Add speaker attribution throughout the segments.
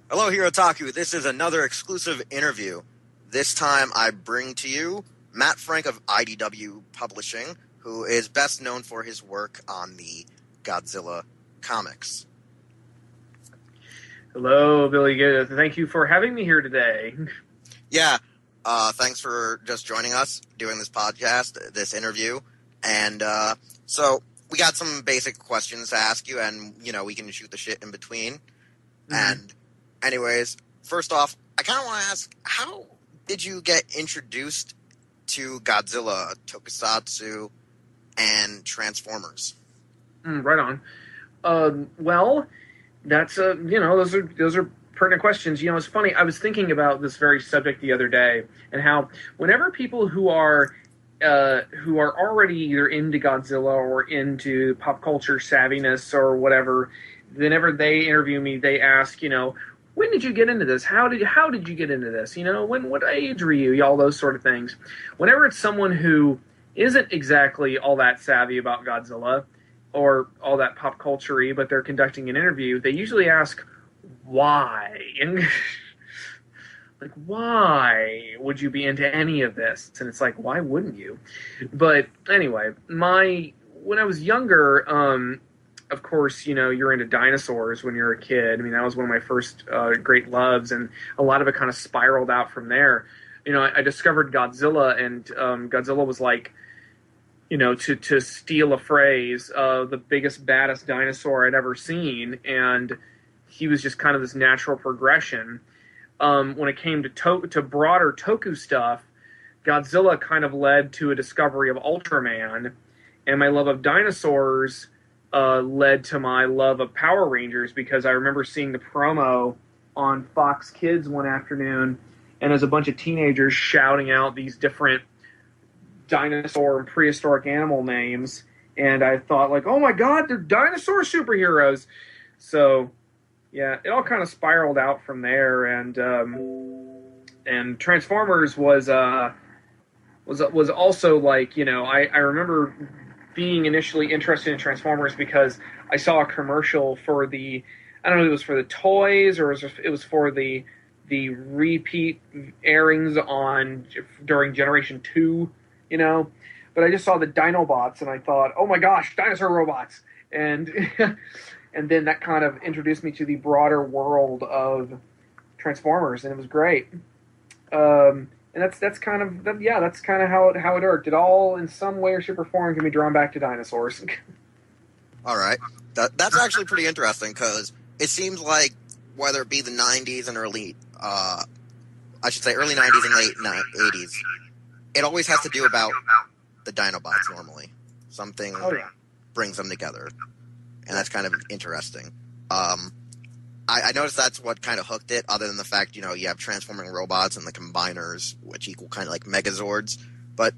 Speaker 1: Hello, Herotaku. This is another exclusive interview. This time I bring to you Matt Frank of IDW Publishing, who is best known for his work on the Godzilla comics.
Speaker 2: Hello, Billy. Thank you for having me here today.
Speaker 1: Yeah, thanks for just joining us, doing this podcast, this interview. And so we got some basic questions to ask you, and, we can shoot the shit in between.
Speaker 2: Mm-hmm.
Speaker 1: And anyways, first off, I kind of want to ask, how did you get introduced to Godzilla, Tokusatsu, and Transformers?
Speaker 2: Right on. Well, that's those are pertinent questions. It's funny. I was thinking about this very subject the other day, and how whenever people who are already either into Godzilla or into pop culture savviness or whatever, whenever they interview me, they ask, when did you get into this? How did you get into this? What age were you? All those sort of things. Whenever it's someone who isn't exactly all that savvy about Godzilla or all that pop culture-y, but they're conducting an interview, they usually ask, why? And like, why would you be into any of this? And it's like, why wouldn't you? But anyway, when I was younger, of course, you're into dinosaurs when you're a kid. I mean, that was one of my first great loves, and a lot of it kind of spiraled out from there. I discovered Godzilla, and Godzilla was like, to steal a phrase, the biggest, baddest dinosaur I'd ever seen, and he was just kind of this natural progression. When it came to broader toku stuff, Godzilla kind of led to a discovery of Ultraman, and my love of dinosaurs led to my love of Power Rangers, because I remember seeing the promo on Fox Kids one afternoon, and as a bunch of teenagers shouting out these different dinosaur and prehistoric animal names, and I thought, like, oh my god, they're dinosaur superheroes. So yeah, it all kind of spiraled out from there, and Transformers was also, like, I remember being initially interested in Transformers because I saw a commercial for I don't know if it was for the toys or it was for the repeat airings during Generation 2, but I just saw the Dinobots and I thought, oh my gosh, dinosaur robots, and and then that kind of introduced me to the broader world of Transformers, and it was great. And that's kind of how it worked. It all, in some way or shape or form, can be drawn back to dinosaurs.
Speaker 1: All right. That's actually pretty interesting, because it seems like, whether it be the 90s and early 90s and late 80s, it always has to do about the Dinobots normally. Something brings them together, and that's kind of interesting. I noticed that's what kind of hooked it, other than the fact, you have transforming robots and the combiners, which equal kind of like Megazords. But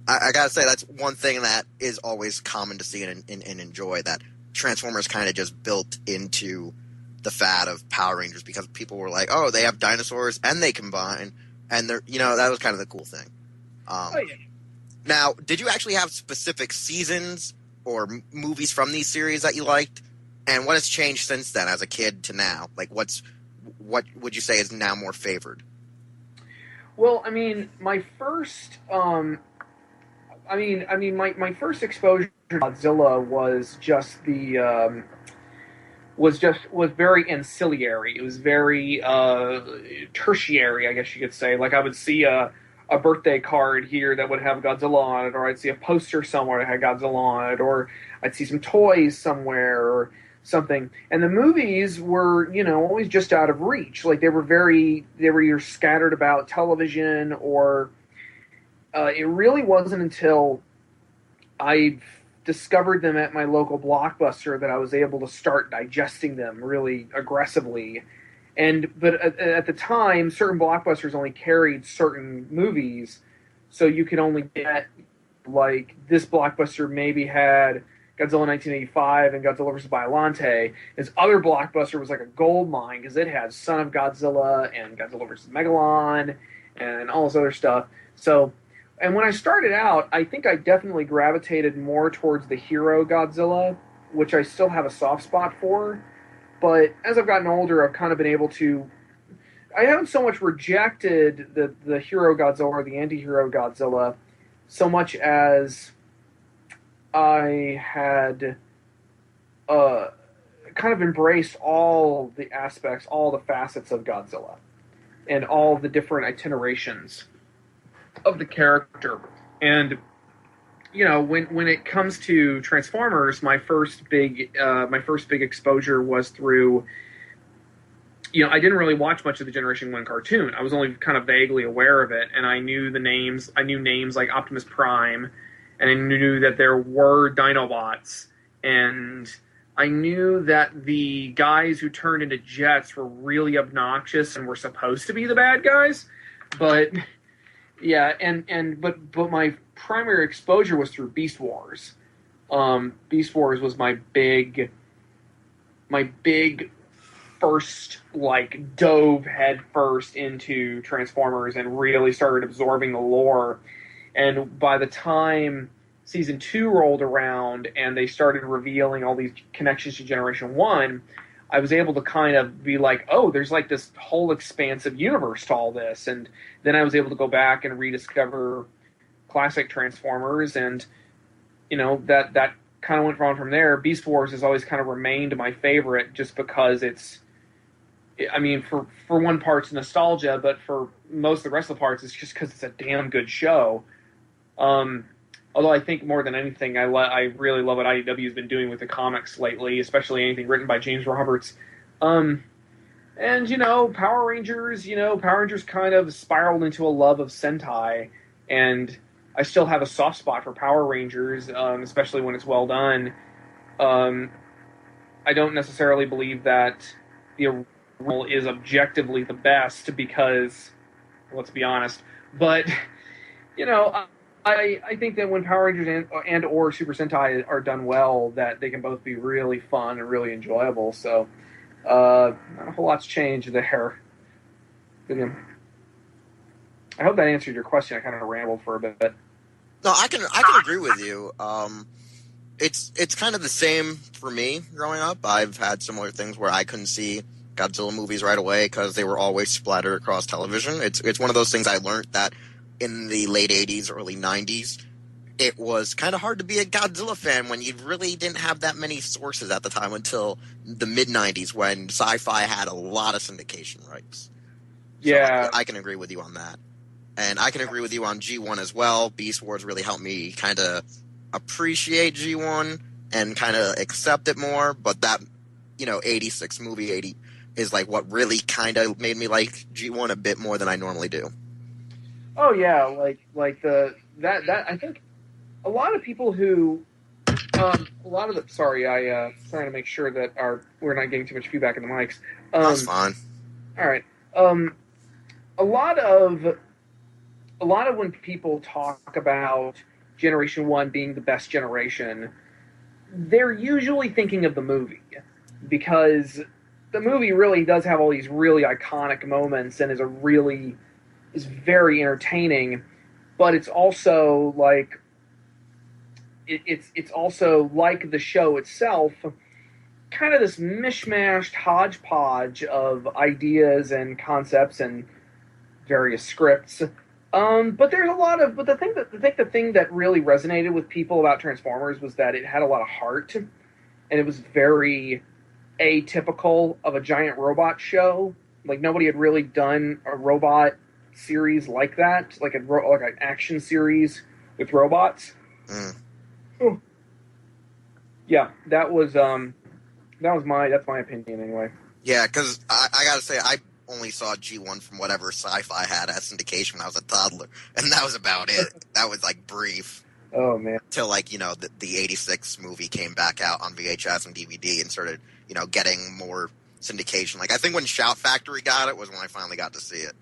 Speaker 1: I gotta say, that's one thing that is always common to see and enjoy, that Transformers kind of just built into the fad of Power Rangers, because people were like, oh, they have dinosaurs and they combine, and they're, that was kind of the cool thing. Now, did you actually have specific seasons or movies from these series that you liked? And what has changed since then, as a kid to now? Like, what would you say is now more favored?
Speaker 2: Well, I mean, my first, my first exposure to Godzilla was just was very ancillary. It was very tertiary, I guess you could say. Like, I would see a birthday card here that would have Godzilla on it, or I'd see a poster somewhere that had Godzilla on it, or I'd see some toys somewhere, or something. And the movies were, always just out of reach. Like, they were either scattered about television, or it really wasn't until I discovered them at my local Blockbuster that I was able to start digesting them really aggressively. But at the time, certain Blockbusters only carried certain movies, so you could only get, like, this Blockbuster maybe had Godzilla 1985 and Godzilla vs. Biollante. His other Blockbuster was like a gold mine, because it had Son of Godzilla and Godzilla vs. Megalon and all this other stuff. So, and when I started out, I think I definitely gravitated more towards the hero Godzilla, which I still have a soft spot for. But as I've gotten older, I've kind of been able to. I haven't so much rejected the hero Godzilla or the anti-hero Godzilla, so much as I had kind of embraced all the aspects, all the facets of Godzilla, and all the different itinerations of the character. And when it comes to Transformers, my first big exposure was through. I didn't really watch much of the Generation 1 cartoon. I was only kind of vaguely aware of it, and I knew the names. I knew names like Optimus Prime, and I knew that there were Dinobots, and I knew that the guys who turned into jets were really obnoxious and were supposed to be the bad guys. But yeah, but my primary exposure was through Beast Wars. Beast Wars was my big first, dove head first into Transformers and really started absorbing the lore. And by the time season 2 rolled around and they started revealing all these connections to Generation 1, I was able to kind of be like, oh, there's this whole expansive universe to all this. And then I was able to go back and rediscover classic Transformers, and that kind of went on from there. Beast Wars has always kind of remained my favorite just because for one part it's nostalgia, but for most of the rest of the parts it's just because it's a damn good show. Although I think more than anything, I really love what IDW has been doing with the comics lately, especially anything written by James Roberts. And Power Rangers, Power Rangers kind of spiraled into a love of Sentai, and I still have a soft spot for Power Rangers, especially when it's well done. I don't necessarily believe that the original is objectively the best because, let's be honest, but, I think that when Power Rangers and or Super Sentai are done well, that they can both be really fun and really enjoyable. So, not a whole lot's changed there. I hope that answered your question. I kind of rambled for a bit.
Speaker 1: No, I can agree with you. It's kind of the same for me growing up. I've had similar things where I couldn't see Godzilla movies right away because they were always splattered across television. It's one of those things I learned that in the late 80s, early 90s, it was kind of hard to be a Godzilla fan when you really didn't have that many sources at the time until the mid-90s when Sci-Fi had a lot of syndication rights.
Speaker 2: Yeah.
Speaker 1: So I can agree with you on that. And I can agree with you on G1 as well. Beast Wars really helped me kind of appreciate G1 and kind of accept it more. But that, 86 movie, 80 is what really kind of made me like G1 a bit more than I normally do.
Speaker 2: Oh yeah, that I think a lot of people who sorry, I trying to make sure that we're not getting too much feedback in the mics.
Speaker 1: That's fine.
Speaker 2: All right. A lot of when people talk about Generation 1 being the best generation, they're usually thinking of the movie, because the movie really does have all these really iconic moments and is very entertaining, but it's also it's also like the show itself, kind of this mishmashed hodgepodge of ideas and concepts and various scripts. But there's a lot of. But the thing that really resonated with people about Transformers was that it had a lot of heart, and it was very atypical of a giant robot show. Nobody had really done a robot series like that, like an action series with robots. Yeah, that's my opinion anyway.
Speaker 1: Yeah, because I gotta say, I only saw G1 from whatever Sci-Fi had at syndication when I was a toddler, and that was about it. That was brief.
Speaker 2: Oh man!
Speaker 1: Till the 86 movie came back out on VHS and DVD and started getting more syndication. I think when Shout Factory got it was when I finally got to see it,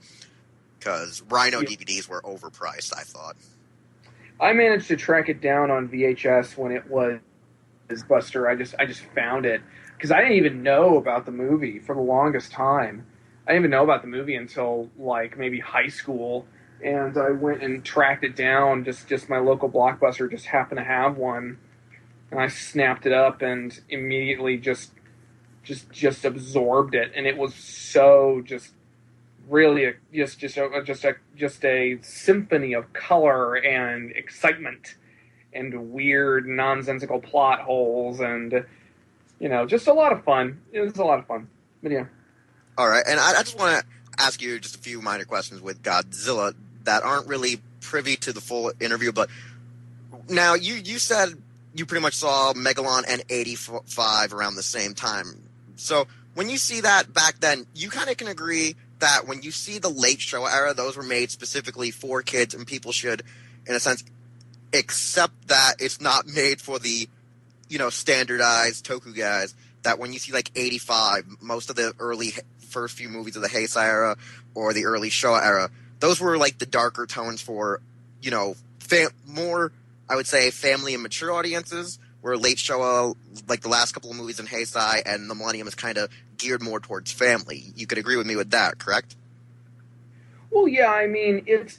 Speaker 1: because Rhino DVDs were overpriced, I thought.
Speaker 2: I managed to track it down on VHS when it was Buster. I just found it because I didn't even know about the movie for the longest time. I didn't even know about the movie until maybe high school, and I went and tracked it down. Just my local Blockbuster just happened to have one, and I snapped it up and immediately just just absorbed it, and it was so just really just a symphony of color and excitement and weird nonsensical plot holes, and just a lot of fun. It was a lot of fun. But yeah.
Speaker 1: All right, and I just want to ask you just a few minor questions with Godzilla that aren't really privy to the full interview, but now you said you pretty much saw Megalon and 85 around the same time. So when you see that back then, you kind of can agree that when you see the late Showa era, those were made specifically for kids, and people should, in a sense, accept that it's not made for the, standardized toku guys. That when you see like 85, most of the early first few movies of the Heisei era or the early Showa era, those were like the darker tones for, more, I would say, family and mature audiences, where late Showa, like the last couple of movies in Heisei and the Millennium, is kind of geared more towards family. You could agree with me with that, correct?
Speaker 2: Well, yeah, I mean, it's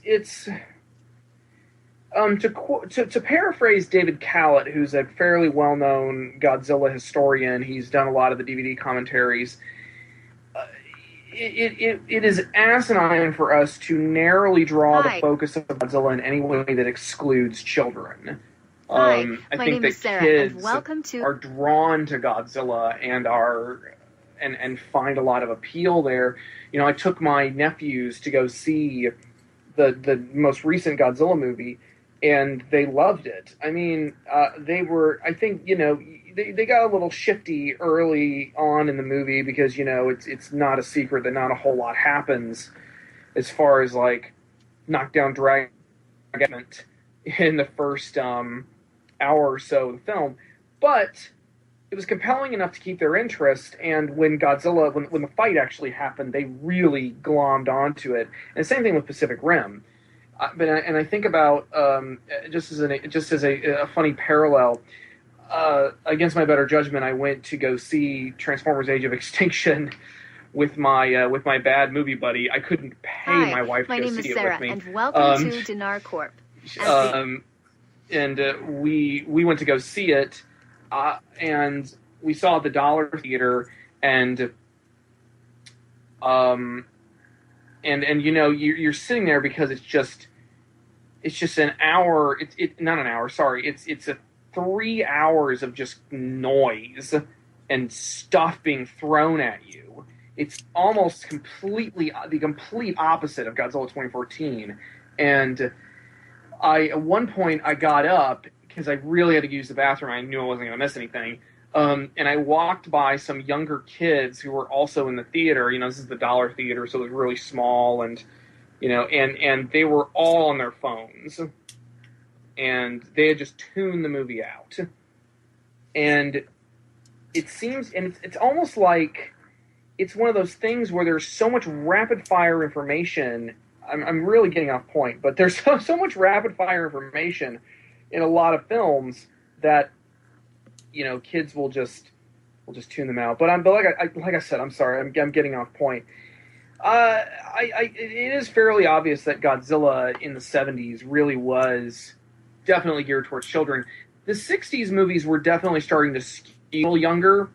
Speaker 2: to paraphrase David Callett, who's a fairly well-known Godzilla historian. He's done a lot of the DVD commentaries. It is asinine for us to narrowly draw the focus of Godzilla in any way that excludes children.
Speaker 3: Hi,
Speaker 2: I
Speaker 3: my
Speaker 2: think
Speaker 3: name
Speaker 2: that
Speaker 3: is Sarah,
Speaker 2: kids
Speaker 3: and welcome to...
Speaker 2: are drawn to Godzilla and find a lot of appeal there. I took my nephews to go see the most recent Godzilla movie, and they loved it. I mean, they were, I think, they got a little shifty early on in the movie because, it's not a secret that not a whole lot happens as far as, like, knockdown drag in the first hour or so of the film. But it was compelling enough to keep their interest, and when Godzilla, when the fight actually happened, they really glommed onto it. And the same thing with Pacific Rim. And I think about just as a funny parallel, against my better judgment, I went to go see Transformers: Age of Extinction with my bad movie buddy. I couldn't pay my wife to go see it
Speaker 3: Sarah,
Speaker 2: with me.
Speaker 3: And welcome to Dinar Corp.
Speaker 2: And we went to go see it, and we saw the Dollar Theater, and you're sitting there because it's just an hour. It's not an hour. Sorry, it's a 3 hours of just noise and stuff being thrown at you. It's almost completely the complete opposite of Godzilla 2014. And at one point I got up because I really had to use the bathroom. I knew I wasn't going to miss anything. And I walked by some younger kids who were also in the theater. This is the Dollar Theater, so it was really small, and and they were all on their phones, and they had just tuned the movie out. And it seems, and it's almost like it's one of those things where there's so much rapid fire information. I'm really getting off point, but there's so much rapid fire information in a lot of films that kids will just tune them out. But like I said, I'm sorry, I'm getting off point. It is fairly obvious that Godzilla in the 70s really was definitely geared towards children. The 60s movies were definitely starting to skew a little younger.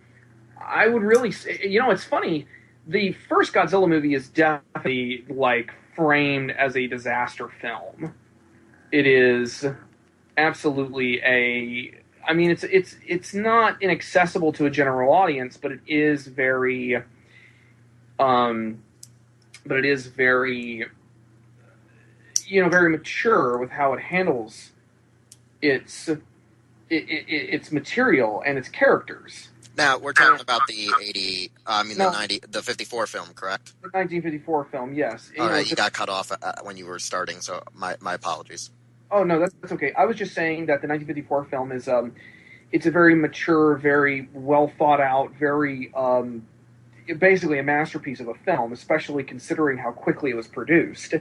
Speaker 2: I would really say, it's funny. The first Godzilla movie is definitely like framed as a disaster film. It is absolutely it's not inaccessible to a general audience, but it is very very mature with how it handles its material and its characters.
Speaker 1: Now, we're talking about the 54 film, correct?
Speaker 2: The 1954 film, yes.
Speaker 1: All right, you got cut off when you were starting, so my apologies.
Speaker 2: Oh, no, that's okay. I was just saying that the 1954 film is, it's a very mature, very well thought out, very, basically a masterpiece of a film, especially considering how quickly it was produced.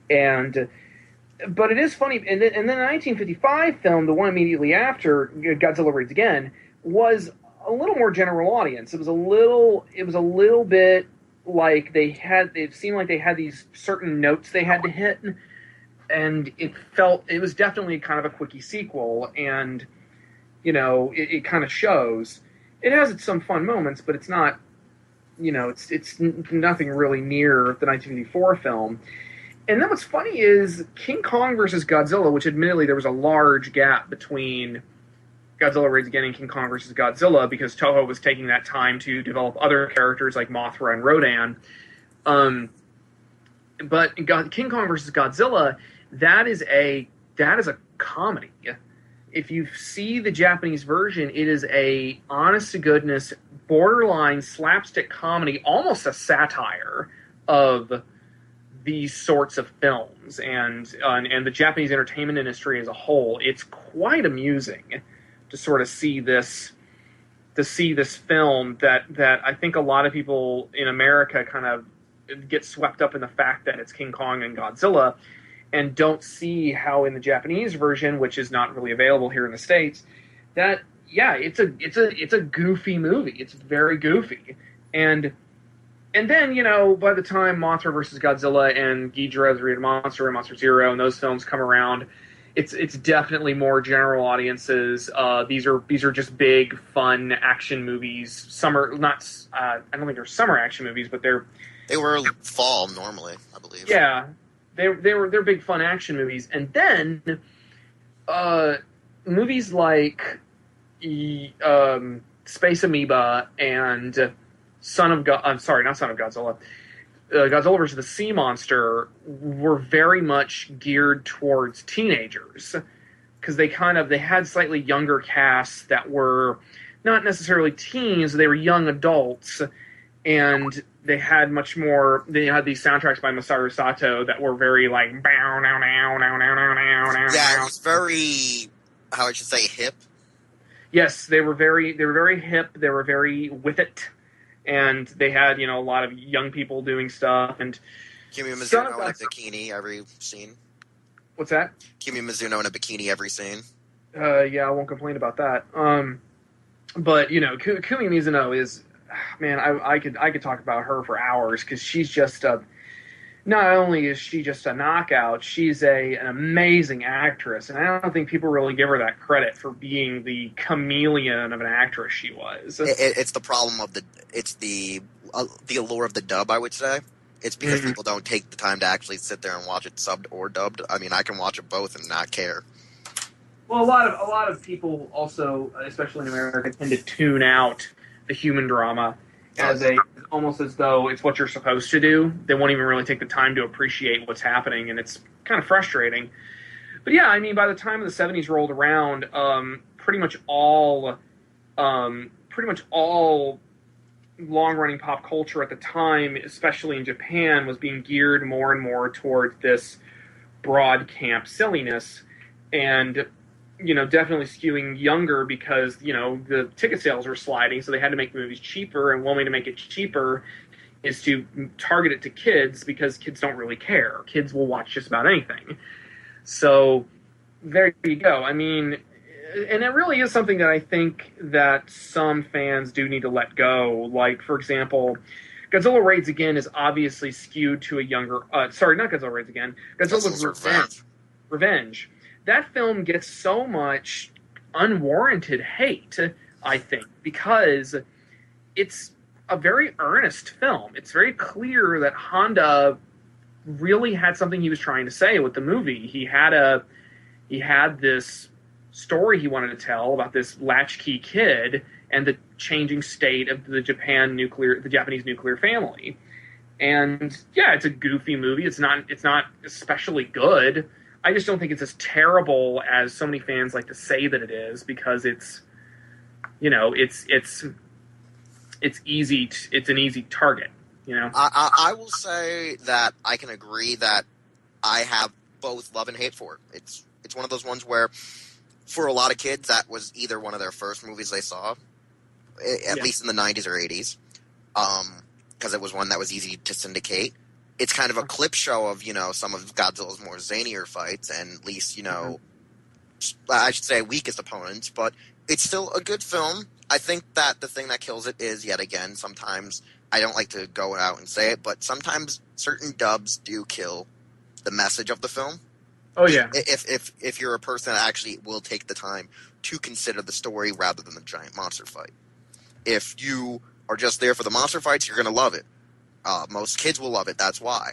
Speaker 2: But it is funny, and then the 1955 film, the one immediately after Godzilla Raids Again, was a little more general audience. It was a little bit like it seemed like they had these certain notes they had to hit, and it was definitely kind of a quickie sequel, and it kind of shows. It has some fun moments, but it's not, it's nothing really near the 1954 film. And then what's funny is King Kong versus Godzilla, which admittedly there was a large gap between Godzilla Raids Again and King Kong versus Godzilla because Toho was taking that time to develop other characters like Mothra and Rodan. But King Kong versus Godzilla, that is a comedy. If you see the Japanese version, it is a honest to goodness, borderline slapstick comedy, almost a satire of these sorts of films and the Japanese entertainment industry as a whole. It's quite amusing to sort of see this film that I think a lot of people in America kind of get swept up in the fact that it's King Kong and Godzilla and don't see how in the Japanese version, which is not really available here in the States, that it's a goofy movie. It's very goofy. And then, by the time Mothra vs. Godzilla and Ghidorah, the Red Monster, and Monster Zero, and those films come around, it's definitely more general audiences. These are just big, fun action movies. I don't think they're summer action movies, but
Speaker 1: they were fall normally, I believe.
Speaker 2: Yeah, they're big, fun action movies. And then movies like Space Amoeba and Godzilla vs. the Sea Monster were very much geared towards teenagers because they had slightly younger casts that were not necessarily teens, they were young adults, and they had these soundtracks by Masaru Sato that were very like it
Speaker 1: was very, how I should say, hip.
Speaker 2: Yes, they were very hip, they were very with it. And they had, a lot of young people doing stuff. And
Speaker 1: Kimi Mizuno in a bikini every scene.
Speaker 2: What's that?
Speaker 1: Kimi Mizuno in a bikini every scene.
Speaker 2: Yeah, I won't complain about that. But Kumi Mizuno is, man, I could talk about her for hours because she's just not only is she just a knockout, she's an amazing actress, and I don't think people really give her that credit for being the chameleon of an actress she was.
Speaker 1: It's the problem of the allure of the dub, I would say. It's because people don't take the time to actually sit there and watch it subbed or dubbed. I mean, I can watch it both and not care.
Speaker 2: Well, a lot of people also, especially in America, tend to tune out the human drama almost as though it's what you're supposed to do. They won't even really take the time to appreciate what's happening, and it's kind of frustrating. But yeah, I mean, by the time the 70s rolled around, pretty much all long-running pop culture at the time, especially in Japan, was being geared more and more towards this broad camp silliness, and definitely skewing younger because, the ticket sales were sliding, so they had to make the movies cheaper, and one way to make it cheaper is to target it to kids because kids don't really care. Kids will watch just about anything. So there you go. I mean, and it really is something that I think that some fans do need to let go. Like, for example, Godzilla Raids Again is obviously skewed to a younger... not Godzilla Raids Again. Godzilla's Revenge. That film gets so much unwarranted hate, I think, because it's a very earnest film. It's very clear that Honda really had something he was trying to say with the movie. He had this story he wanted to tell about this latchkey kid and the changing state of the Japanese nuclear family. And yeah, it's a goofy movie. It's not especially good. I just don't think it's as terrible as so many fans like to say that it is, because it's easy. It's an easy target.
Speaker 1: I will say that I can agree that I have both love and hate for it. It's one of those ones where, for a lot of kids, that was either one of their first movies they saw, at least in the 90s or 80s, because it was one that was easy to syndicate. It's kind of a clip show of, some of Godzilla's more zanier fights, and at least, I should say weakest opponents, but it's still a good film. I think that the thing that kills it is, yet again, sometimes, I don't like to go out and say it, but sometimes certain dubs do kill the message of the film.
Speaker 2: Oh, yeah.
Speaker 1: If you're a person that actually will take the time to consider the story rather than the giant monster fight. If you are just there for the monster fights, you're going to love it. Most kids will love it, that's why.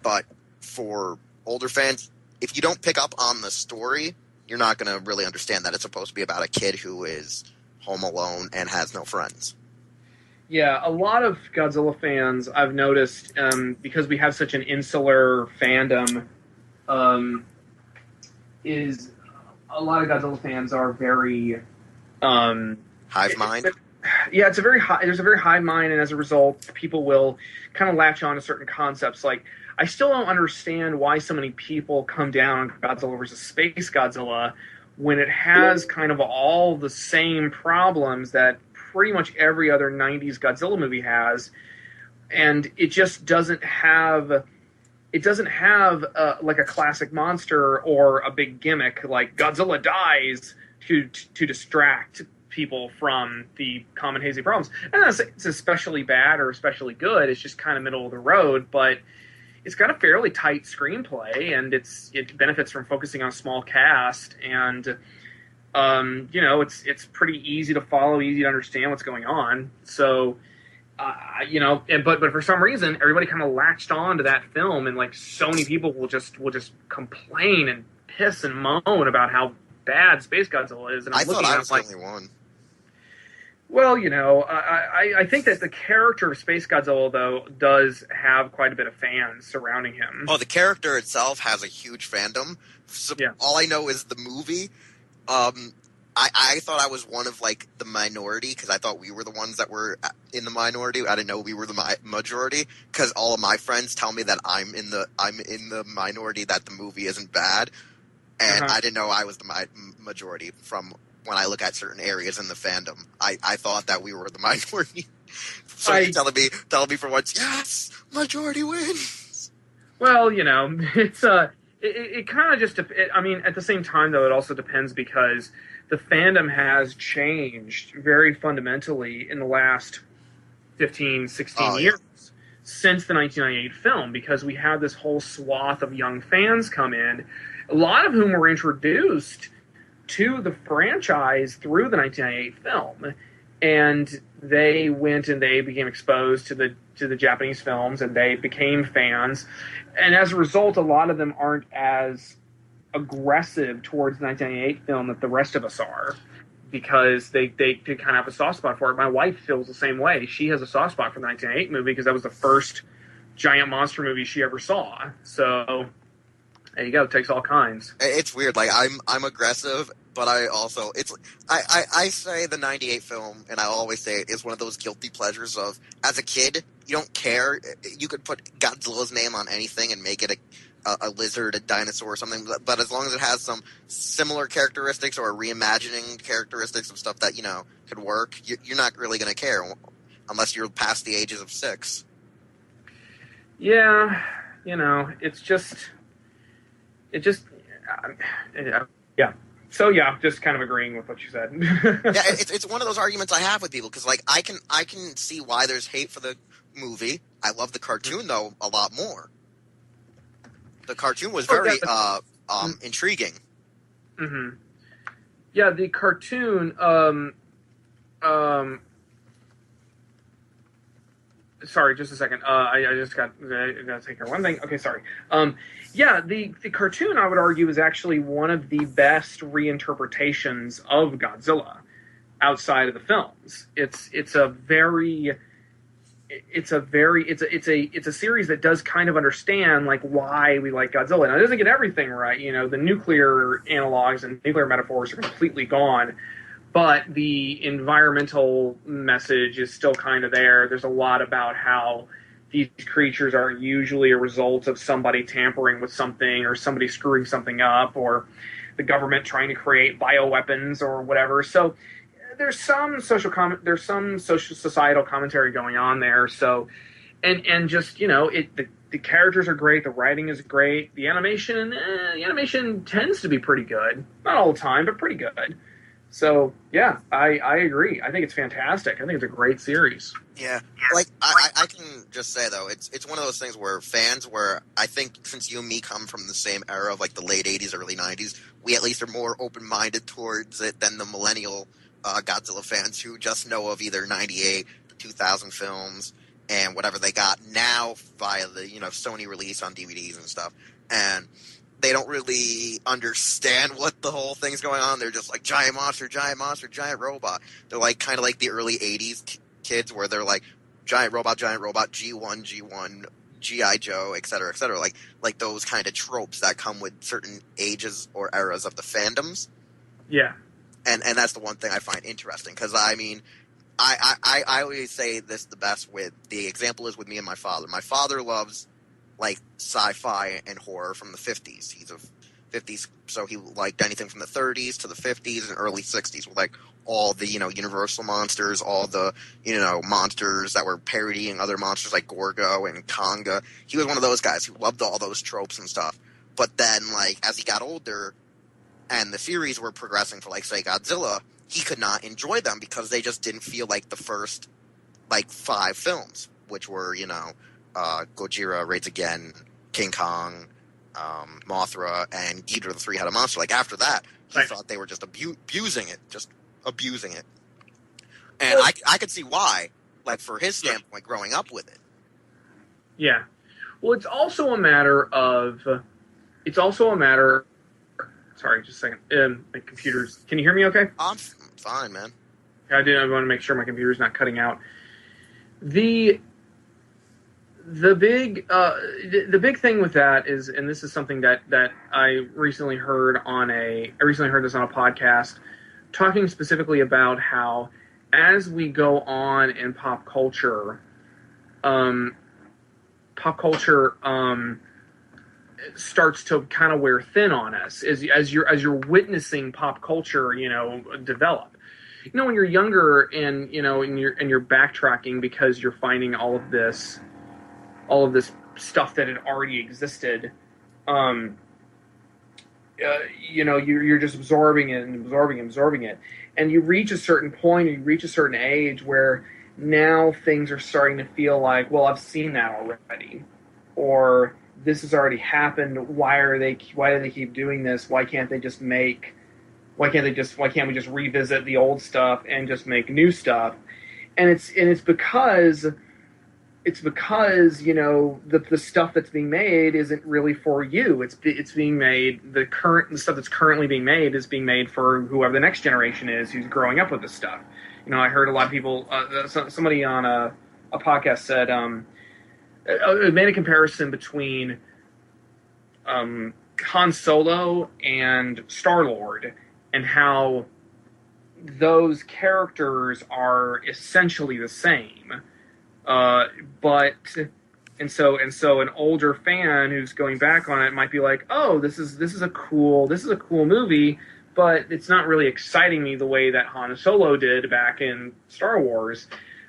Speaker 1: But for older fans, if you don't pick up on the story, you're not going to really understand that it's supposed to be about a kid who is home alone and has no friends.
Speaker 2: Yeah, a lot of Godzilla fans, I've noticed, because we have such an insular fandom, is a lot of Godzilla fans are very...
Speaker 1: Hive mind?
Speaker 2: Yeah, it's a very high. There's a very high mind, and as a result, people will kind of latch on to certain concepts. Like, I still don't understand why so many people come down on Godzilla versus Space Godzilla when it has kind of all the same problems that pretty much every other '90s Godzilla movie has, and it just doesn't have. It doesn't have like a classic monster or a big gimmick like Godzilla dies to distract people from the common hazy problems. And it's especially bad or especially good. It's just kind of middle of the road, but it's got a fairly tight screenplay, and it benefits from focusing on a small cast, and it's pretty easy to follow, easy to understand what's going on. So but for some reason everybody kind of latched on to that film, and like so many people will just complain and piss and moan about how bad Space Godzilla is. And
Speaker 1: I thought I was the only one.
Speaker 2: Well, I think that the character of Space Godzilla, though, does have quite a bit of fans surrounding him.
Speaker 1: Oh, the character itself has a huge fandom. So
Speaker 2: Yeah.
Speaker 1: All I know is the movie. I thought I was one of, like, the minority, because I thought we were the ones that were in the minority. I didn't know we were the majority, because all of my friends tell me that I'm in the minority, that the movie isn't bad. And I didn't know I was the majority from when I look at certain areas in the fandom. I thought that we were the minority. So you're telling me for once, yes, majority wins.
Speaker 2: Well, it's it kind of just. I mean, at the same time, though, it also depends because the fandom has changed very fundamentally in the last 15, 16 years since the 1998 film, because we had this whole swath of young fans come in, a lot of whom were introduced to the franchise through the 1998 film, and they went and they became exposed to the Japanese films, and they became fans, and as a result, a lot of them aren't as aggressive towards the 1998 film that the rest of us are, because they kind of have a soft spot for it. My wife feels the same way. She has a soft spot for the 1998 movie because that was the first giant monster movie she ever saw. So there you go. It takes all kinds.
Speaker 1: It's weird. Like, I'm aggressive, but I also I say the '98 film, and I always say it is one of those guilty pleasures of, as a kid, you don't care. You could put Godzilla's name on anything and make it a lizard, a dinosaur, or something. But as long as it has some similar characteristics or reimagining characteristics of stuff that could work, you're not really going to care unless you're past the ages of 6.
Speaker 2: Yeah, it's just. Yeah. So yeah, just kind of agreeing with what you said.
Speaker 1: Yeah, it's one of those arguments I have with people, because like I can see why there's hate for the movie. I love the cartoon though a lot more. The cartoon was very intriguing.
Speaker 2: Mm-hmm. Yeah, the cartoon. Sorry, just a second. I just got to take care of one thing. Okay, sorry. Yeah, the cartoon, I would argue, is actually one of the best reinterpretations of Godzilla outside of the films. It's a series that does kind of understand like why we like Godzilla. Now, it doesn't get everything right. The nuclear analogs and nuclear metaphors are completely gone, but the environmental message is still kind of there. There's a lot about how these creatures are usually a result of somebody tampering with something, or somebody screwing something up, or the government trying to create bioweapons or whatever. So there's some social societal commentary going on there. So, and just the characters are great, the writing is great, the animation tends to be pretty good, not all the time, but pretty good. So yeah, I agree. I think it's fantastic. I think it's a great series.
Speaker 1: Yeah, like I can just say though, it's one of those things where fans, where I think since you and me come from the same era of like the late '80s, early '90s, we at least are more open-minded towards it than the millennial Godzilla fans who just know of either 98, the 2000 films, and whatever they got now via the, Sony release on DVDs and stuff. And they don't really understand what the whole thing's going on. They're just like, giant monster, giant robot. They're like kind of like the early 80s kids where they're like, giant robot, G1, G.I. Joe, et cetera, like those kind of tropes that come with certain ages or eras of the fandoms.
Speaker 2: Yeah.
Speaker 1: And that's the one thing I find interesting, because, I mean, I always say this the best with, the example is with me and my father. My father loves, like, sci-fi and horror from the 50s. He's a 50s, so he liked anything from the 30s to the 50s and early 60s with, like, all the, Universal monsters, all the, monsters that were parodying other monsters like Gorgo and Konga. He was one of those guys who loved all those tropes and stuff. But then, like, as he got older and the series were progressing for, like, say, Godzilla, he could not enjoy them because they just didn't feel like the first, like, 5 films, which were, Gojira, Raids Again, King Kong, Mothra, and Ghidorah the Three-Headed Monster. Like, after that, he thought they were just abusing it. And I could see why, like, for his standpoint, growing up with it.
Speaker 2: Yeah. Well, it's also a matter of... Sorry, just a second. My computer's... Can you hear me okay?
Speaker 1: I'm fine, man.
Speaker 2: I want to make sure my computer's not cutting out. The big thing with that is, and this is something that I recently heard this on a podcast, talking specifically about how as we go on in pop culture starts to kind of wear thin on us as you're witnessing pop culture, develop. When you're younger and you're backtracking because you're finding all of this stuff that had already existed, you're just absorbing it, and you reach a certain point, or you reach a certain age where now things are starting to feel like, well, I've seen that already, or this has already happened. Why do they keep doing this? Why can't we just revisit the old stuff and just make new stuff? And it's because the stuff that's being made isn't really for you. It's being made, the stuff that's currently being made is being made for whoever the next generation is who's growing up with this stuff. I heard a lot of people, somebody on a podcast said, it made a comparison between Han Solo and Star-Lord, and how those characters are essentially the same. And so an older fan who's going back on it might be like, oh, this is a cool movie, but it's not really exciting me the way that Han Solo did back in Star Wars.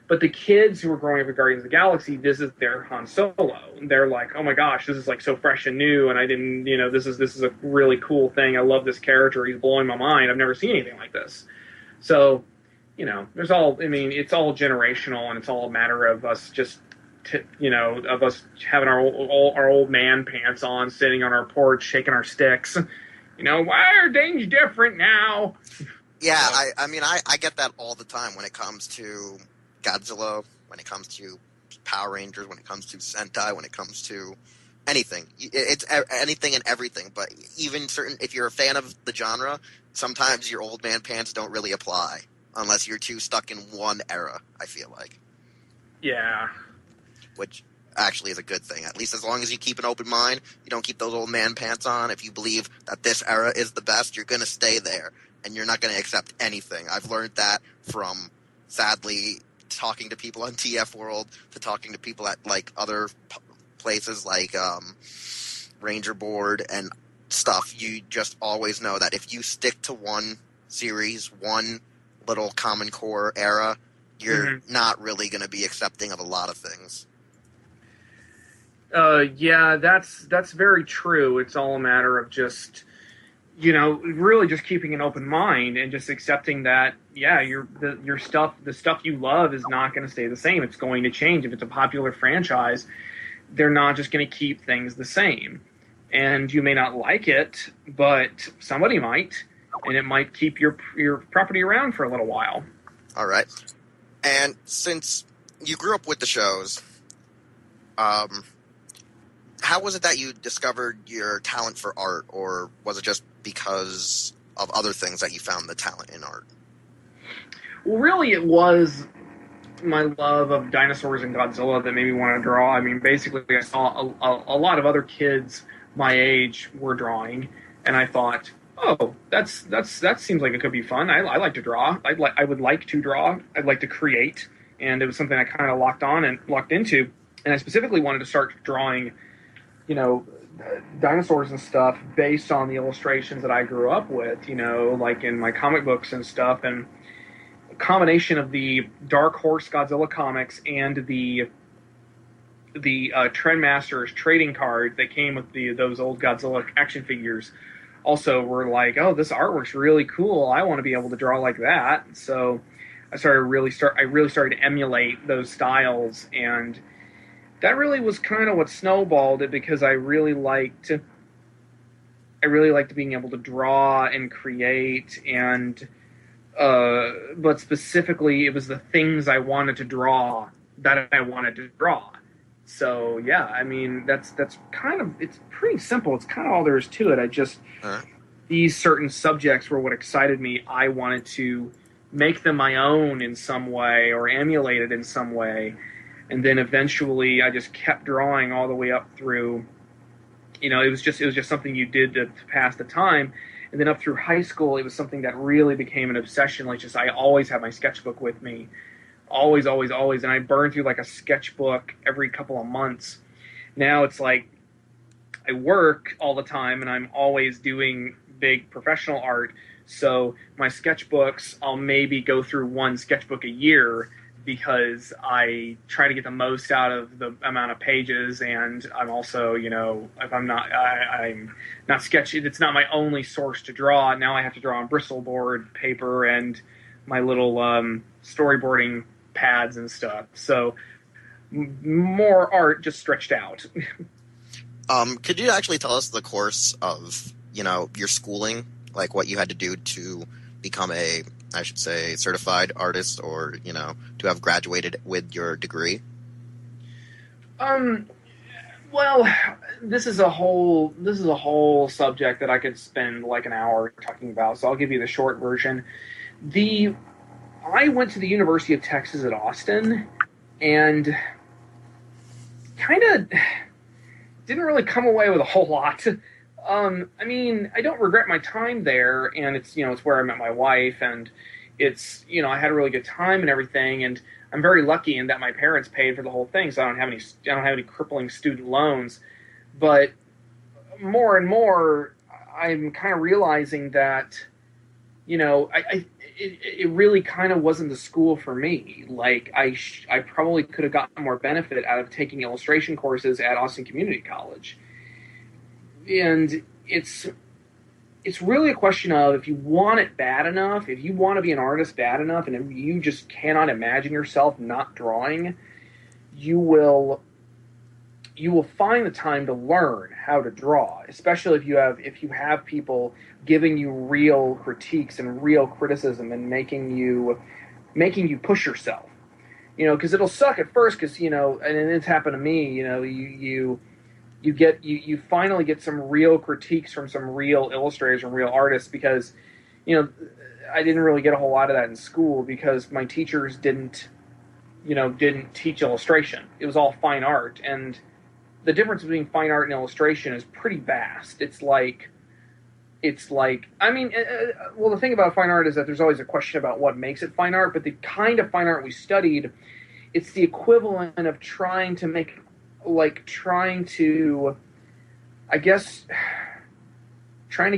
Speaker 2: But the kids who are growing up with Guardians of the Galaxy, this is their Han Solo. They're like, oh my gosh, this is like so fresh and new, and I didn't, this is a really cool thing. I love this character. He's blowing my mind. I've never seen anything like this. So, it's all generational, and it's all a matter of us just, of us having our old man pants on, sitting on our porch, shaking our sticks. Why are things different now?
Speaker 1: Yeah, I get that all the time when it comes to Godzilla, when it comes to Power Rangers, when it comes to Sentai, when it comes to anything. It's anything and everything, but even if you're a fan of the genre, sometimes your old man pants don't really apply unless you're too stuck in one era, I feel like.
Speaker 2: Yeah.
Speaker 1: Which actually is a good thing. At least as long as you keep an open mind, you don't keep those old man pants on. If you believe that this era is the best, you're going to stay there, and you're not going to accept anything. I've learned that from, sadly, talking to people on TF World, to talking to people at like other places like Ranger Board and stuff. You just always know that if you stick to one series, one little common core era, you're not really going to be accepting of a lot of things.
Speaker 2: Yeah, that's very true. It's all a matter of just, really just keeping an open mind and just accepting that, yeah, the stuff you love is not going to stay the same. It's going to change. If it's a popular franchise, they're not just going to keep things the same. And you may not like it, but somebody might. and it might keep your property around for a little while.
Speaker 1: All right. And since you grew up with the shows, how was it that you discovered your talent for art, or was it just because of other things that you found the talent in art?
Speaker 2: Well, really, it was my love of dinosaurs and Godzilla that made me want to draw. I mean, basically, I saw a lot of other kids my age were drawing, and I thought, oh, that seems like it could be fun. I like to draw. I would like to draw. I'd like to create, and it was something I kind of locked into. And I specifically wanted to start drawing, dinosaurs and stuff based on the illustrations that I grew up with, like in my comic books and stuff. And a combination of the Dark Horse Godzilla comics and the Trendmasters trading card that came with those old Godzilla action figures also were like, oh, this artwork's really cool. I want to be able to draw like that. So I really started to emulate those styles, and that really was kind of what snowballed it, because I really liked being able to draw and create, and but specifically it was the things I wanted to draw that I wanted to draw. So yeah, I mean that's kind of, it's pretty simple. It's kind of all there is to it. These certain subjects were what excited me. I wanted to make them my own in some way, or emulate it in some way. And then eventually I just kept drawing all the way up through, it was just something you did to pass the time. And then up through high school, it was something that really became an obsession. Like, just, I always had my sketchbook with me. Always. And I burned through like a sketchbook every couple of months. Now it's like I work all the time and I'm always doing big professional art. So my sketchbooks, I'll maybe go through one sketchbook a year, because I try to get the most out of the amount of pages. And I'm also, if I'm not sketching, it's not my only source to draw. Now I have to draw on Bristol board paper and my little storyboarding pads and stuff. So more art just stretched out.
Speaker 1: Could you actually tell us the course of, your schooling, like what you had to do to become a, I should say, certified artist, or, to have graduated with your degree?
Speaker 2: Well, this is a whole subject that I could spend like an hour talking about. So I'll give you the short version. I went to the University of Texas at Austin, and kind of didn't really come away with a whole lot. I mean, I don't regret my time there, and it's where I met my wife, and it's, I had a really good time and everything, and I'm very lucky in that my parents paid for the whole thing, so I don't have any crippling student loans. But more and more, I'm kind of realizing that, it really kind of wasn't the school for me. Like, I probably could have gotten more benefit out of taking illustration courses at Austin Community College. And it's really a question of, if you want it bad enough, if you want to be an artist bad enough, and if you just cannot imagine yourself not drawing, you will find the time to learn how to draw, especially if you have people giving you real critiques and real criticism and making you push yourself. Because it'll suck at first, because and it's happened to me. You finally get some real critiques from some real illustrators and real artists, because I didn't really get a whole lot of that in school, because my teachers didn't teach illustration. It was all fine art, and the difference between fine art and illustration is pretty vast. It's like I mean, well, the thing about fine art is that there's always a question about what makes it fine art, but the kind of fine art we studied, it's the equivalent of trying to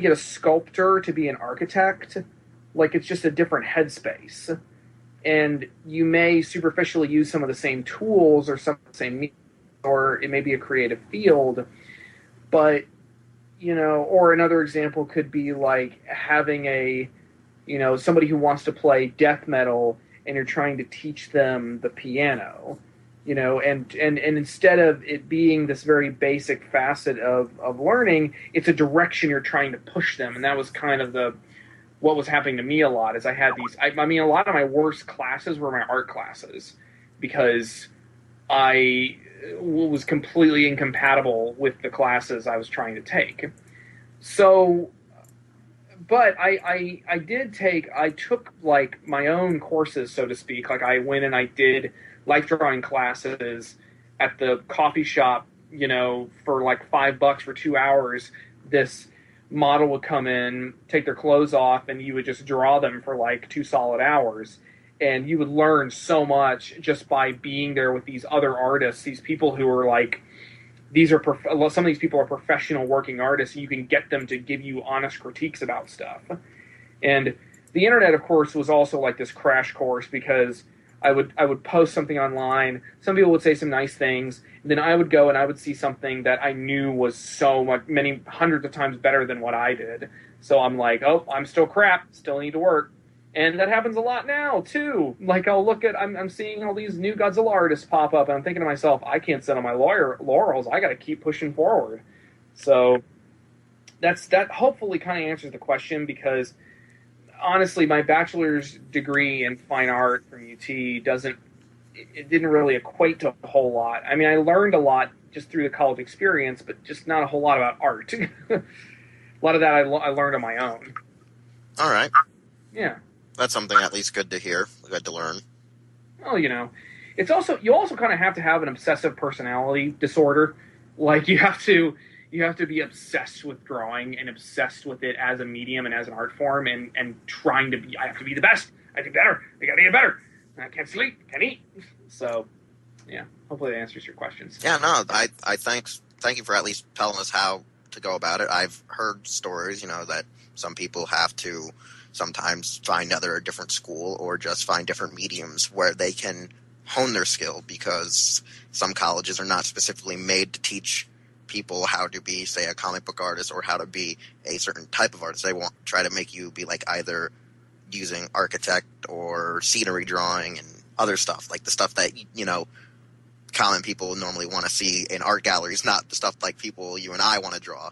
Speaker 2: get a sculptor to be an architect. Like, it's just a different headspace. And you may superficially use some of the same tools or some of the same means, or it may be a creative field. But, or another example could be like having somebody who wants to play death metal, and you're trying to teach them the piano. And instead of it being this very basic facet of learning, it's a direction you're trying to push them. And that was kind of the what was happening to me a lot is I had these. I mean, a lot of my worst classes were my art classes because I was completely incompatible with the classes I was trying to take. So, but I took like my own courses, so to speak. Like I went and I did life drawing classes at the coffee shop, you know, for like $5 for 2 hours. This model would come in, take their clothes off, and you would just draw them for like 2 solid hours. And you would learn so much just by being there with these other artists, these people who are like, some of these people are professional working artists, and you can get them to give you honest critiques about stuff. And the internet, of course, was also like this crash course because I would post something online. Some people would say some nice things. And then I would go and I would see something that I knew was so much, many hundreds of times better than what I did. So I'm like, oh, I'm still crap. Still need to work. And that happens a lot now, too. Like, I'll look at, I'm seeing all these new Godzilla artists pop up, and I'm thinking to myself, I can't sit on my laurels. I got to keep pushing forward. So that hopefully kind of answers the question, because honestly, my bachelor's degree in fine art from UT didn't really equate to a whole lot. I mean, I learned a lot just through the college experience, but just not a whole lot about art. A lot of that I learned on my own.
Speaker 1: All right.
Speaker 2: Yeah.
Speaker 1: That's something at least good to hear, good to learn.
Speaker 2: Well, you know, you also kind of have to have an obsessive personality disorder. Like you have to be obsessed with drawing and obsessed with it as a medium and as an art form, and trying to be. I have to be the best. I do better. I got to get better. I can't sleep. Can't eat. So, yeah. Hopefully that answers your questions.
Speaker 1: Yeah. No. I thank you for at least telling us how to go about it. I've heard stories, you know, that some people have to sometimes find either a different school or just find different mediums where they can hone their skill, because some colleges are not specifically made to teach people how to be, say, a comic book artist or how to be a certain type of artist. They won't try to make you be like either using architect or scenery drawing and other stuff, like the stuff that, you know, common people normally want to see in art galleries, not the stuff like people you and I want to draw.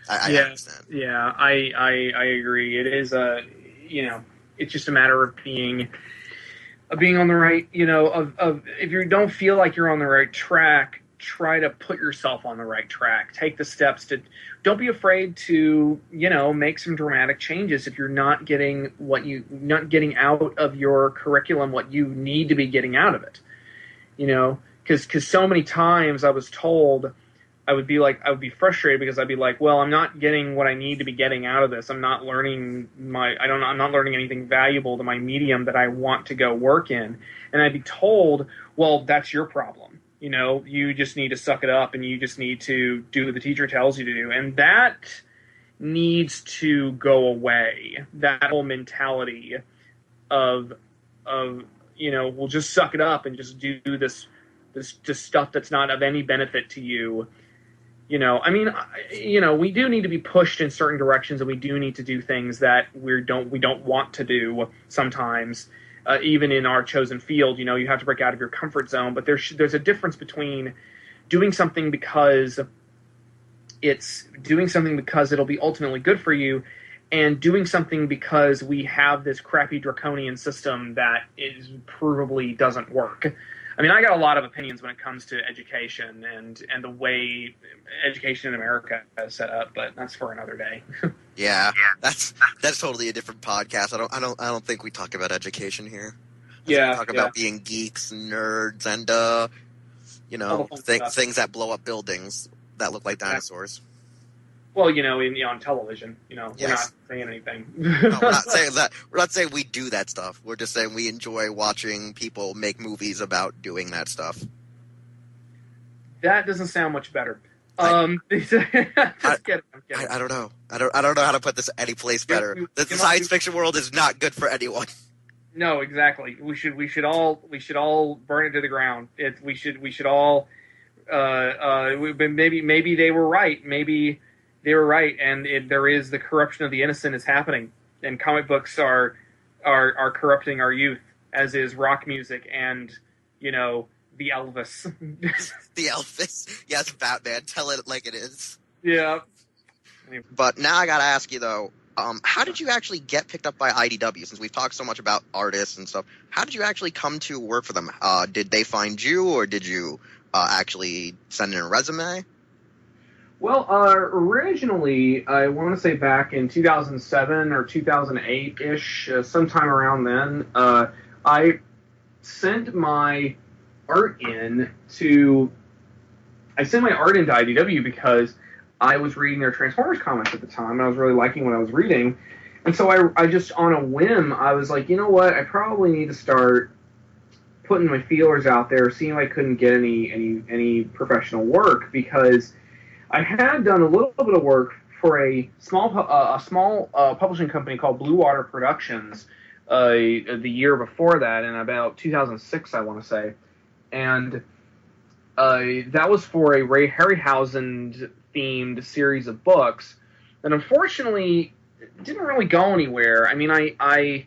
Speaker 1: I understand.
Speaker 2: Yeah, I agree. It is it's just a matter of being on the right, of if you don't feel like you're on the right track, try to put yourself on the right track. Take the steps don't be afraid to, make some dramatic changes if you're not getting out of your curriculum what you need to be getting out of it. Because so many times I was told, I would be frustrated because I'd be like, well, I'm not getting what I need to be getting out of this. I'm not learning I'm not learning anything valuable to my medium that I want to go work in. And I'd be told, well, that's your problem. You just need to suck it up and you just need to do what the teacher tells you to do. And that needs to go away. That whole mentality of we'll just suck it up and just do this stuff that's not of any benefit to you. We do need to be pushed in certain directions, and we do need to do things that we don't want to do sometimes, even in our chosen field. You have to break out of your comfort zone, but there's a difference between doing something because it'll be ultimately good for you, and doing something because we have this crappy draconian system that provably doesn't work. I mean, I got a lot of opinions when it comes to education and the way education in America is set up, but that's for another day.
Speaker 1: Yeah, that's totally a different podcast. I don't think we talk about education here. We talk about being geeks and nerds and things that blow up buildings that look like dinosaurs.
Speaker 2: Well, on television, we're not saying anything.
Speaker 1: No, we're not saying that. We're not saying we do that stuff. We're just saying we enjoy watching people make movies about doing that stuff.
Speaker 2: That doesn't sound much better. Just kidding.
Speaker 1: I don't know. I don't know how to put this any place better. The science fiction world is not good for anyone.
Speaker 2: No, exactly. We should all burn it to the ground. We should all. Maybe they were right. Maybe they were right, and there is the corruption of the innocent is happening, and comic books are corrupting our youth, as is rock music and the Elvis.
Speaker 1: The Elvis, yes, Batman. Tell it like it is.
Speaker 2: Yeah.
Speaker 1: But now I gotta ask you though, how did you actually get picked up by IDW? Since we've talked so much about artists and stuff, how did you actually come to work for them? Did they find you, or did you actually send in a resume?
Speaker 2: Well, originally, I want to say back in 2007 or 2008-ish, sometime around then, I sent my art into IDW because I was reading their Transformers comics at the time, and I was really liking what I was reading. And so I just, on a whim, I was like, you know what, I probably need to start putting my feelers out there, seeing if I couldn't get any professional work, because I had done a little bit of work for a small publishing company called Blue Water Productions the year before that, in about 2006, I want to say. And that was for a Ray Harryhausen-themed series of books that unfortunately didn't really go anywhere. I mean, I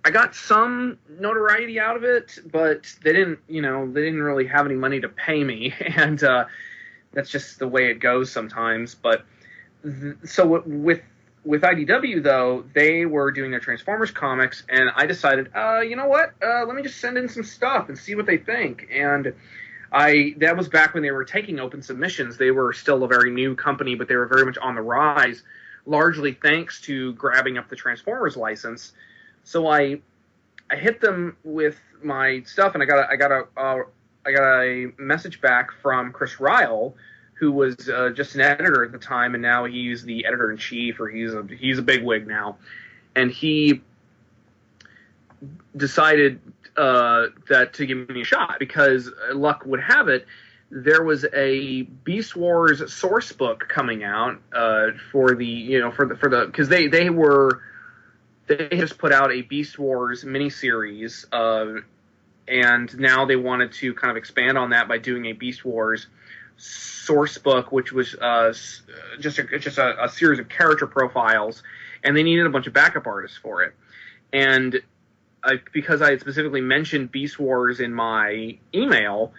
Speaker 2: got some notoriety out of it, but they didn't really have any money to pay me, and that's just the way it goes sometimes. But so with IDW, though, they were doing their Transformers comics, and I decided, you know what? Let me just send in some stuff and see what they think. And that was back when they were taking open submissions. They were still a very new company, but they were very much on the rise, largely thanks to grabbing up the Transformers license. So I hit them with my stuff, and I got a message back from Chris Ryle, who was just an editor at the time, and now he's the editor-in-chief, or he's a bigwig now. And he decided that to give me a shot, because luck would have it, there was a Beast Wars source book coming out because they just put out a Beast Wars miniseries, and now they wanted to kind of expand on that by doing a Beast Wars source book, which was just a series of character profiles, and they needed a bunch of backup artists for it. And because I had specifically mentioned Beast Wars in my email,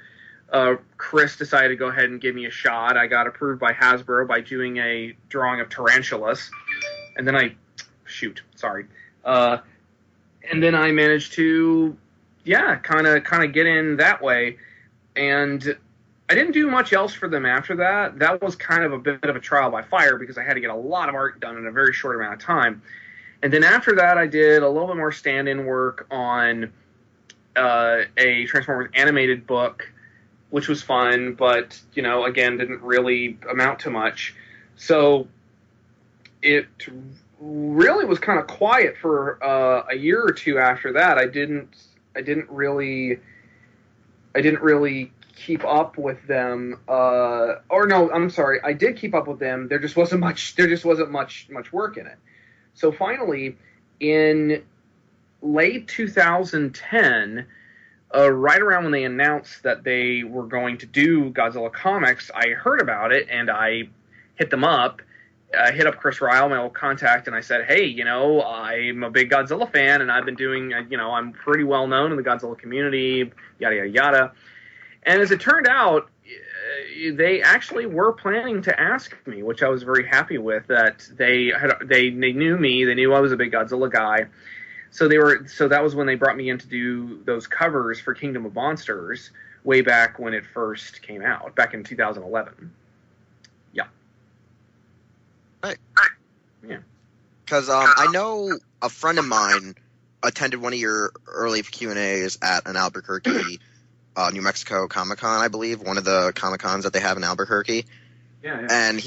Speaker 2: Chris decided to go ahead and give me a shot. I got approved by Hasbro by doing a drawing of Tarantulas, and then and then I managed to, kind of get in that way. And I didn't do much else for them after that. That was kind of a bit of a trial by fire, because I had to get a lot of art done in a very short amount of time. And then after that, I did a little bit more stand-in work on a Transformers animated book, which was fun, but, again, didn't really amount to much. So it really was kind of quiet for a year or two after that. I didn't really keep up with them. I did keep up with them. There just wasn't much work in it. So finally, in late 2010, right around when they announced that they were going to do Godzilla comics, I heard about it, and I hit them up. I hit up Chris Ryle, my old contact, and I said, hey, I'm a big Godzilla fan, and I've been doing, I'm pretty well known in the Godzilla community, yada, yada, yada. And as it turned out, they actually were planning to ask me, which I was very happy with, that they knew me, they knew I was a big Godzilla guy. So that was when they brought me in to do those covers for Kingdom of Monsters way back when it first came out, back in 2011. Yeah.
Speaker 1: Right.
Speaker 2: Yeah.
Speaker 1: Because I know a friend of mine attended one of your early Q&As at an Albuquerque, New Mexico Comic-Con, I believe, one of the Comic-Cons that they have in Albuquerque.
Speaker 2: Yeah.
Speaker 1: And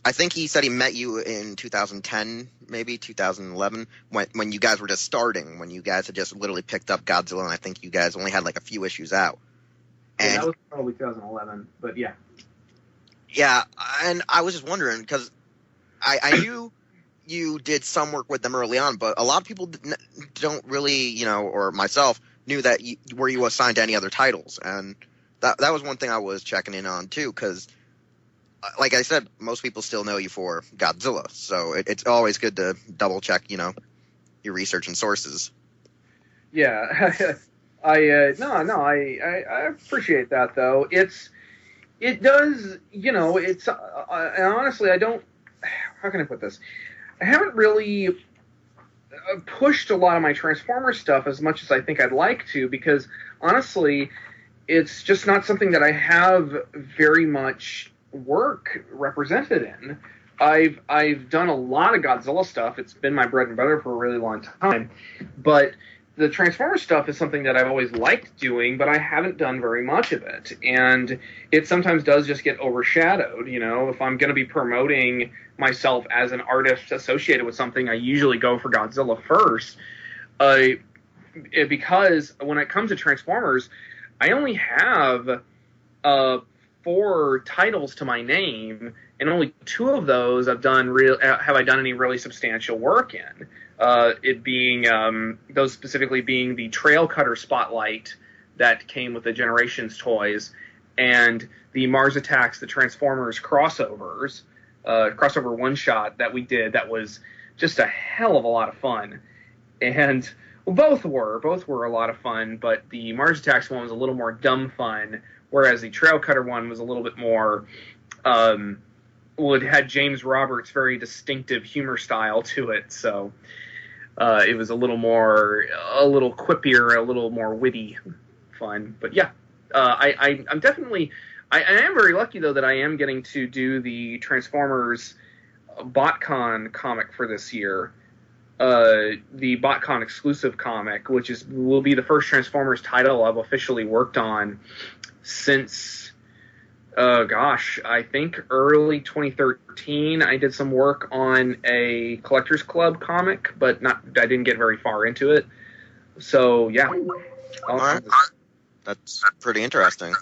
Speaker 1: I think he said he met you in 2010, maybe 2011, when you guys were just starting, when you guys had just literally picked up Godzilla, and I think you guys only had like a few issues out. And
Speaker 2: that was probably 2011, but yeah.
Speaker 1: Yeah, and I was just wondering, because I knew you did some work with them early on, but a lot of people don't really, or myself, knew that were you assigned to any other titles, and that was one thing I was checking in on too, because like I said, most people still know you for Godzilla, so it's always good to double check your research and sources.
Speaker 2: Yeah. I appreciate that, though. It does, and honestly, I don't, how can I put this? I haven't really pushed a lot of my Transformers stuff as much as I think I'd like to, because honestly, it's just not something that I have very much work represented in. I've done a lot of Godzilla stuff. It's been my bread and butter for a really long time. But the Transformers stuff is something that I've always liked doing, but I haven't done very much of it. And it sometimes does just get overshadowed. You know, if I'm going to be promoting myself as an artist associated with something, I usually go for Godzilla first. Because when it comes to Transformers, I only have 4 titles to my name, and only 2 of those have I done any really substantial work in. It being those specifically being the Trail Cutter Spotlight that came with the Generations toys, and the Mars Attacks the Transformers crossover one shot that we did. That was just a hell of a lot of fun, and both were a lot of fun. But the Mars Attacks one was a little more dumb fun, whereas the Trail Cutter one was a little bit more. It had James Roberts' very distinctive humor style to it, so it was a little quippier, a little more witty fun. But yeah, I'm definitely. I am very lucky though that I am getting to do the Transformers BotCon comic for this year. The BotCon exclusive comic, which will be the first Transformers title I've officially worked on since, I think early 2013. I did some work on a Collectors Club comic, but I didn't get very far into it. So yeah.
Speaker 1: All right. That's pretty interesting.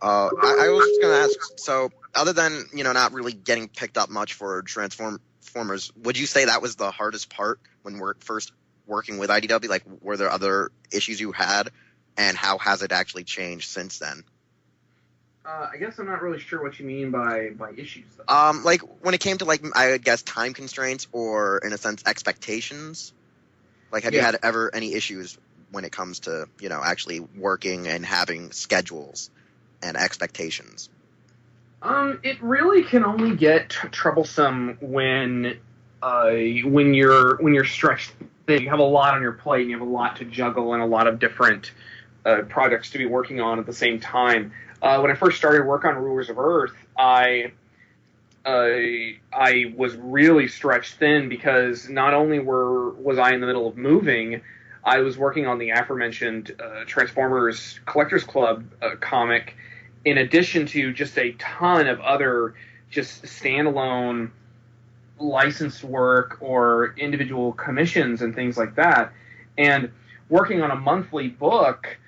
Speaker 1: I was just going to ask, so other than, not really getting picked up much for Transformers, would you say that was the hardest part when we're first working with IDW? Like, were there other issues you had, and how has it actually changed since then?
Speaker 2: I guess I'm not really sure what you mean by issues, though.
Speaker 1: Like, when it came to, like, I would guess time constraints or, in a sense, expectations? Like, have you had ever any issues when it comes to, actually working and having schedules and expectations?
Speaker 2: It really can only get troublesome when you're stretched thin. You have a lot on your plate, and you have a lot to juggle, and a lot of different projects to be working on at the same time. When I first started work on Rulers of Earth, I was really stretched thin because not only was I in the middle of moving, I was working on the aforementioned Transformers Collectors Club comic, in addition to just a ton of other just standalone licensed work or individual commissions and things like that. And working on a monthly book,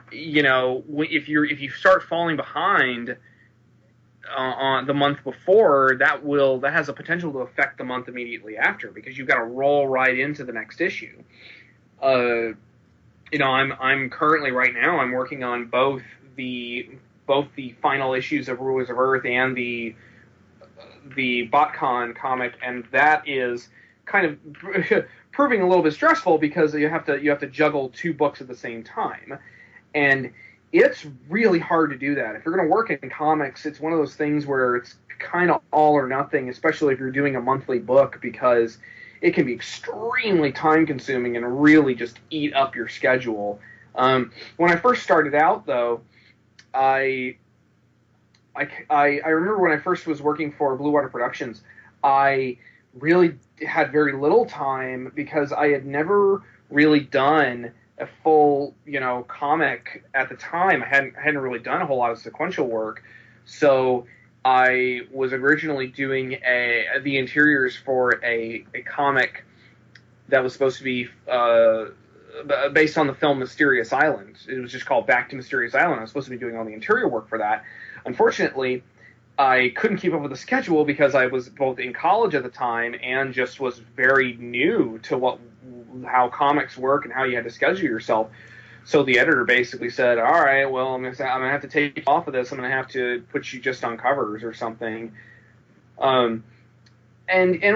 Speaker 2: if you start falling behind on the month before, that has a potential to affect the month immediately after, because you've got to roll right into the next issue. I'm currently right now I'm working on both the final issues of Rulers of Earth and the BotCon comic, and that is kind of proving a little bit stressful because you have to juggle 2 books at the same time, and it's really hard to do that. If you're going to work in comics, it's one of those things where it's kind of all or nothing, especially if you're doing a monthly book, because it can be extremely time consuming and really just eat up your schedule. When I first started out, though, I remember when I first was working for Blue Water Productions, I really had very little time because I had never really done a full, comic at the time. I hadn't really done a whole lot of sequential work, so I was originally doing the interiors for a comic that was supposed to be based on the film Mysterious Island. It was just called Back to Mysterious Island. I was supposed to be doing all the interior work for that. Unfortunately, I couldn't keep up with the schedule because I was both in college at the time and just was very new to how comics work and how you had to schedule yourself. So the editor basically said, all right, well, I'm gonna have to take you off of this. I'm going to have to put you just on covers or something. And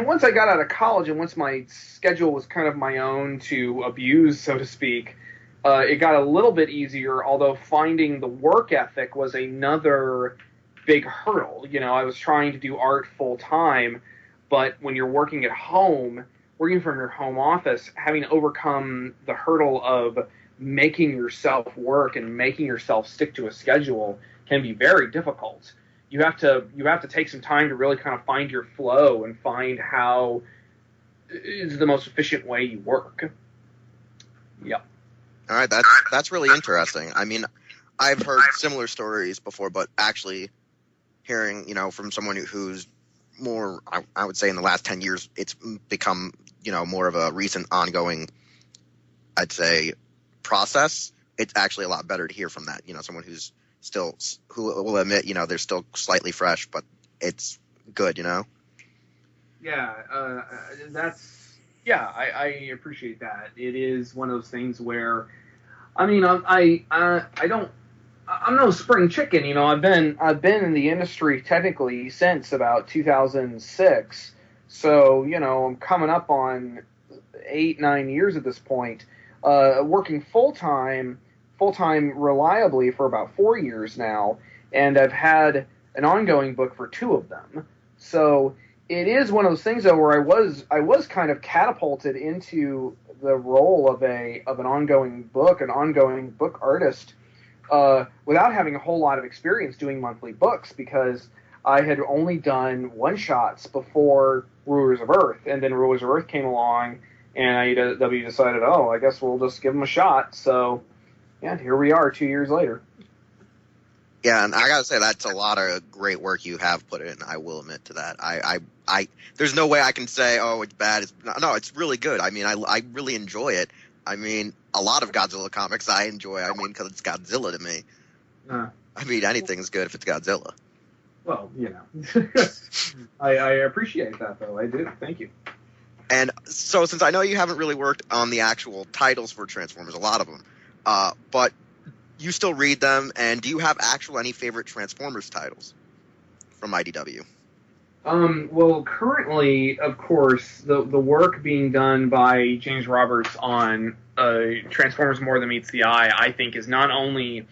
Speaker 2: once I got out of college and once my schedule was kind of my own to abuse, so to speak, it got a little bit easier, although finding the work ethic was another big hurdle. I was trying to do art full time, But when you're working at home, working from your home office, having to overcome the hurdle of making yourself work and making yourself stick to a schedule can be very difficult. You have to take some time to really kind of find your flow and find how is the most efficient way you work. Yep.
Speaker 1: All right, that's really interesting. I mean, I've heard similar stories before, but actually hearing, from someone who's more, I would say in the last 10 years, it's become, more of a recent ongoing, I'd say, process. It's actually a lot better to hear from that, someone who will admit, they're still slightly fresh, but it's good,
Speaker 2: Yeah, I appreciate that. It is one of those things where, I mean, I'm no spring chicken, I've been in the industry technically since about 2006, so I'm coming up on 8-9 years at this point, working full time reliably for about 4 years now, and I've had an ongoing book for 2 of them. So it is one of those things though where I was kind of catapulted into the role of an ongoing book artist, without having a whole lot of experience doing monthly books, because I had only done one-shots before Rulers of Earth, and then Rulers of Earth came along, and IDW decided, I guess we'll just give them a shot. So, yeah, here we are 2 years later.
Speaker 1: Yeah, and I gotta say, that's a lot of great work you have put in. I will admit to that. I there's no way I can say, it's bad. No, it's really good. I mean, I really enjoy it. I mean, a lot of Godzilla comics I enjoy. I mean, because it's Godzilla to me. I mean, anything's good if it's Godzilla.
Speaker 2: Well, I appreciate that, though. I do. Thank you.
Speaker 1: And so, since I know you haven't really worked on the actual titles for Transformers, a lot of them, but you still read them, and do you have any favorite Transformers titles from IDW?
Speaker 2: Well, currently, of course, the work being done by James Roberts on Transformers More Than Meets the Eye, I think, is not only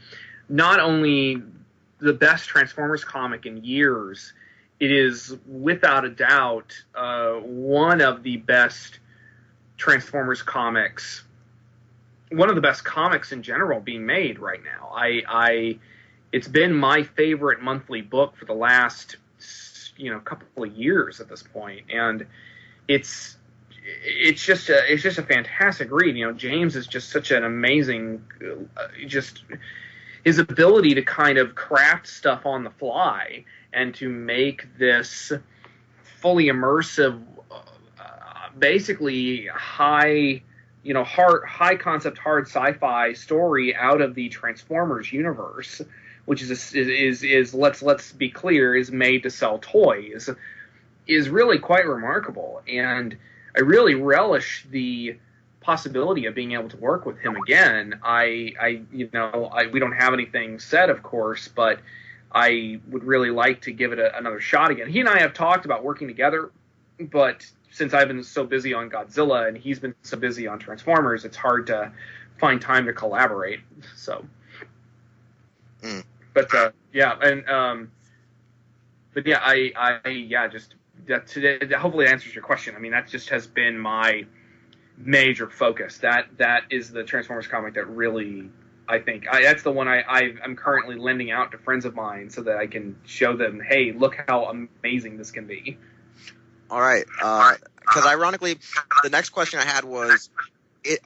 Speaker 2: the best Transformers comic in years, it is without a doubt one of the best Transformers comics, one of the best comics in general being made right now. It's been my favorite monthly book for the last couple of years at this point, and it's just a fantastic read. James is just such an amazing, just his ability to kind of craft stuff on the fly and to make this fully immersive, basically high concept, hard sci-fi story out of the Transformers universe, which is let's be clear, is made to sell toys, is really quite remarkable. And I really relish the possibility of being able to work with him again. We don't have anything set, of course, but I would really like to give it another shot again. He and I have talked about working together, but since I've been so busy on Godzilla and he's been so busy on Transformers, it's hard to find time to collaborate. So, but just that today. Hopefully, that answers your question. I mean, that just has been my major focus. That is the Transformers comic that really, I think, that's the one I'm currently lending out to friends of mine so that I can show them, hey, look how amazing this can be.
Speaker 1: All right. Because ironically, the next question I had was,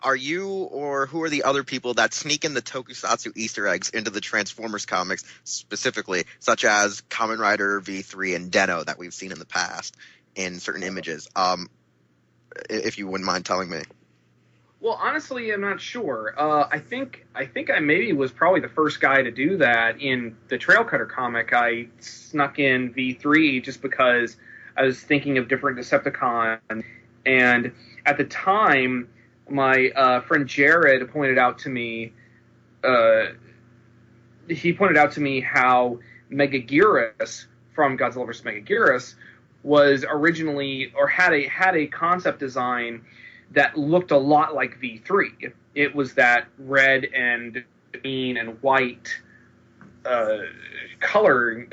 Speaker 1: are you or who are the other people that sneak in the tokusatsu Easter eggs into the Transformers comics specifically, such as Kamen Rider V3 and Den-O that we've seen in the past in certain images? If you wouldn't mind telling me.
Speaker 2: Well, honestly, I'm not sure. I think I maybe was probably the first guy to do that in the Trail Cutter comic. I snuck in V3 just because I was thinking of different Decepticons, and at the time, my friend Jared pointed out to me. He pointed out to me how Megaguirus from Godzilla vs. Megaguirus was originally, or had a concept design that looked a lot like V3. It was that red and green and white coloring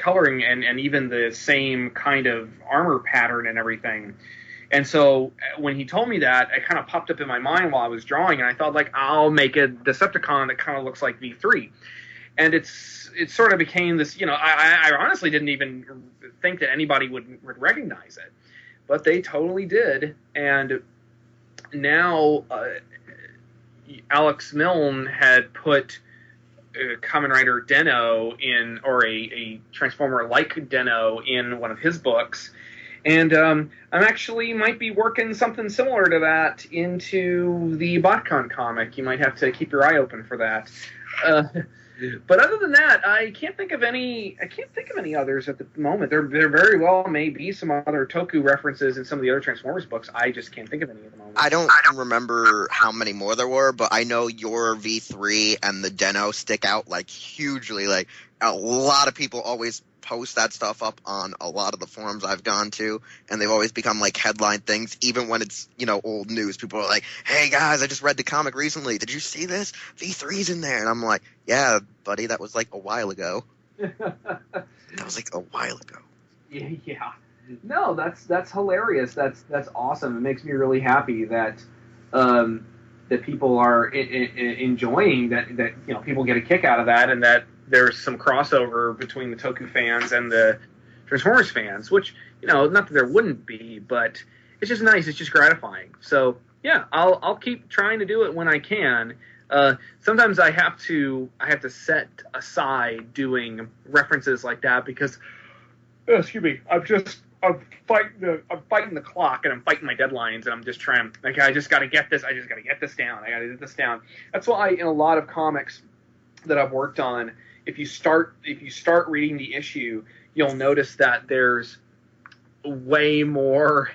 Speaker 2: and even the same kind of armor pattern and everything. And so when he told me that, it kind of popped up in my mind while I was drawing, and I thought, like, I'll make a Decepticon that kind of looks like V3. And it sort of became this, I honestly didn't even think that anybody would recognize it. But they totally did. And now Alex Milne had put Kamen Rider Den-O in, or a Transformer like Den-O in one of his books. And I'm actually might be working something similar to that into the BotCon comic. You might have to keep your eye open for that. But other than that, I can't think of any others at the moment. There very well may be some other toku references in some of the other Transformers books. I just can't think of any at the moment.
Speaker 1: I don't remember how many more there were, but I know your V3 and the Den-O stick out like hugely. Like a lot of people always post that stuff up on a lot of the forums I've gone to, and they've always become like headline things, even when it's, old news. People are like, hey guys, I just read the comic recently. Did you see this? V3's in there. And I'm like, yeah, buddy, that was like a while ago. That was like a while ago.
Speaker 2: Yeah. No, that's hilarious. That's awesome. It makes me really happy that that people are enjoying that people get a kick out of that, and that there's some crossover between the Toku fans and the Transformers fans, which, not that there wouldn't be, but it's just nice. It's just gratifying. So, yeah, I'll keep trying to do it when I can. Sometimes I have to set aside doing references like that because, excuse me, I'm fighting the clock, and I'm fighting my deadlines, and I'm just trying, like, I just got to get this down. I got to get this down. That's why in a lot of comics that I've worked on, if you start reading the issue, you'll notice that there are way more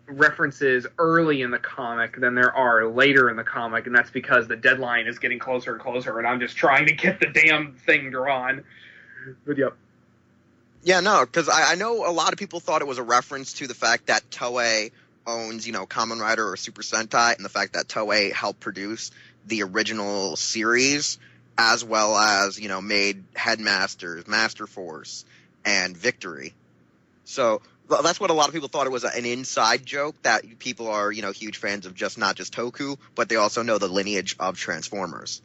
Speaker 2: references early in the comic than there are later in the comic, and that's because the deadline is getting closer and closer, and I'm just trying to get the damn thing drawn. But yep.
Speaker 1: Yeah, no, because I know a lot of people thought it was a reference to the fact that Toei owns, Kamen Rider or Super Sentai, and the fact that Toei helped produce the original series, as well as, made Headmasters, Master Force, and Victory. So that's what a lot of people thought it was, an inside joke, that people are, huge fans of not just Toku, but they also know the lineage of Transformers.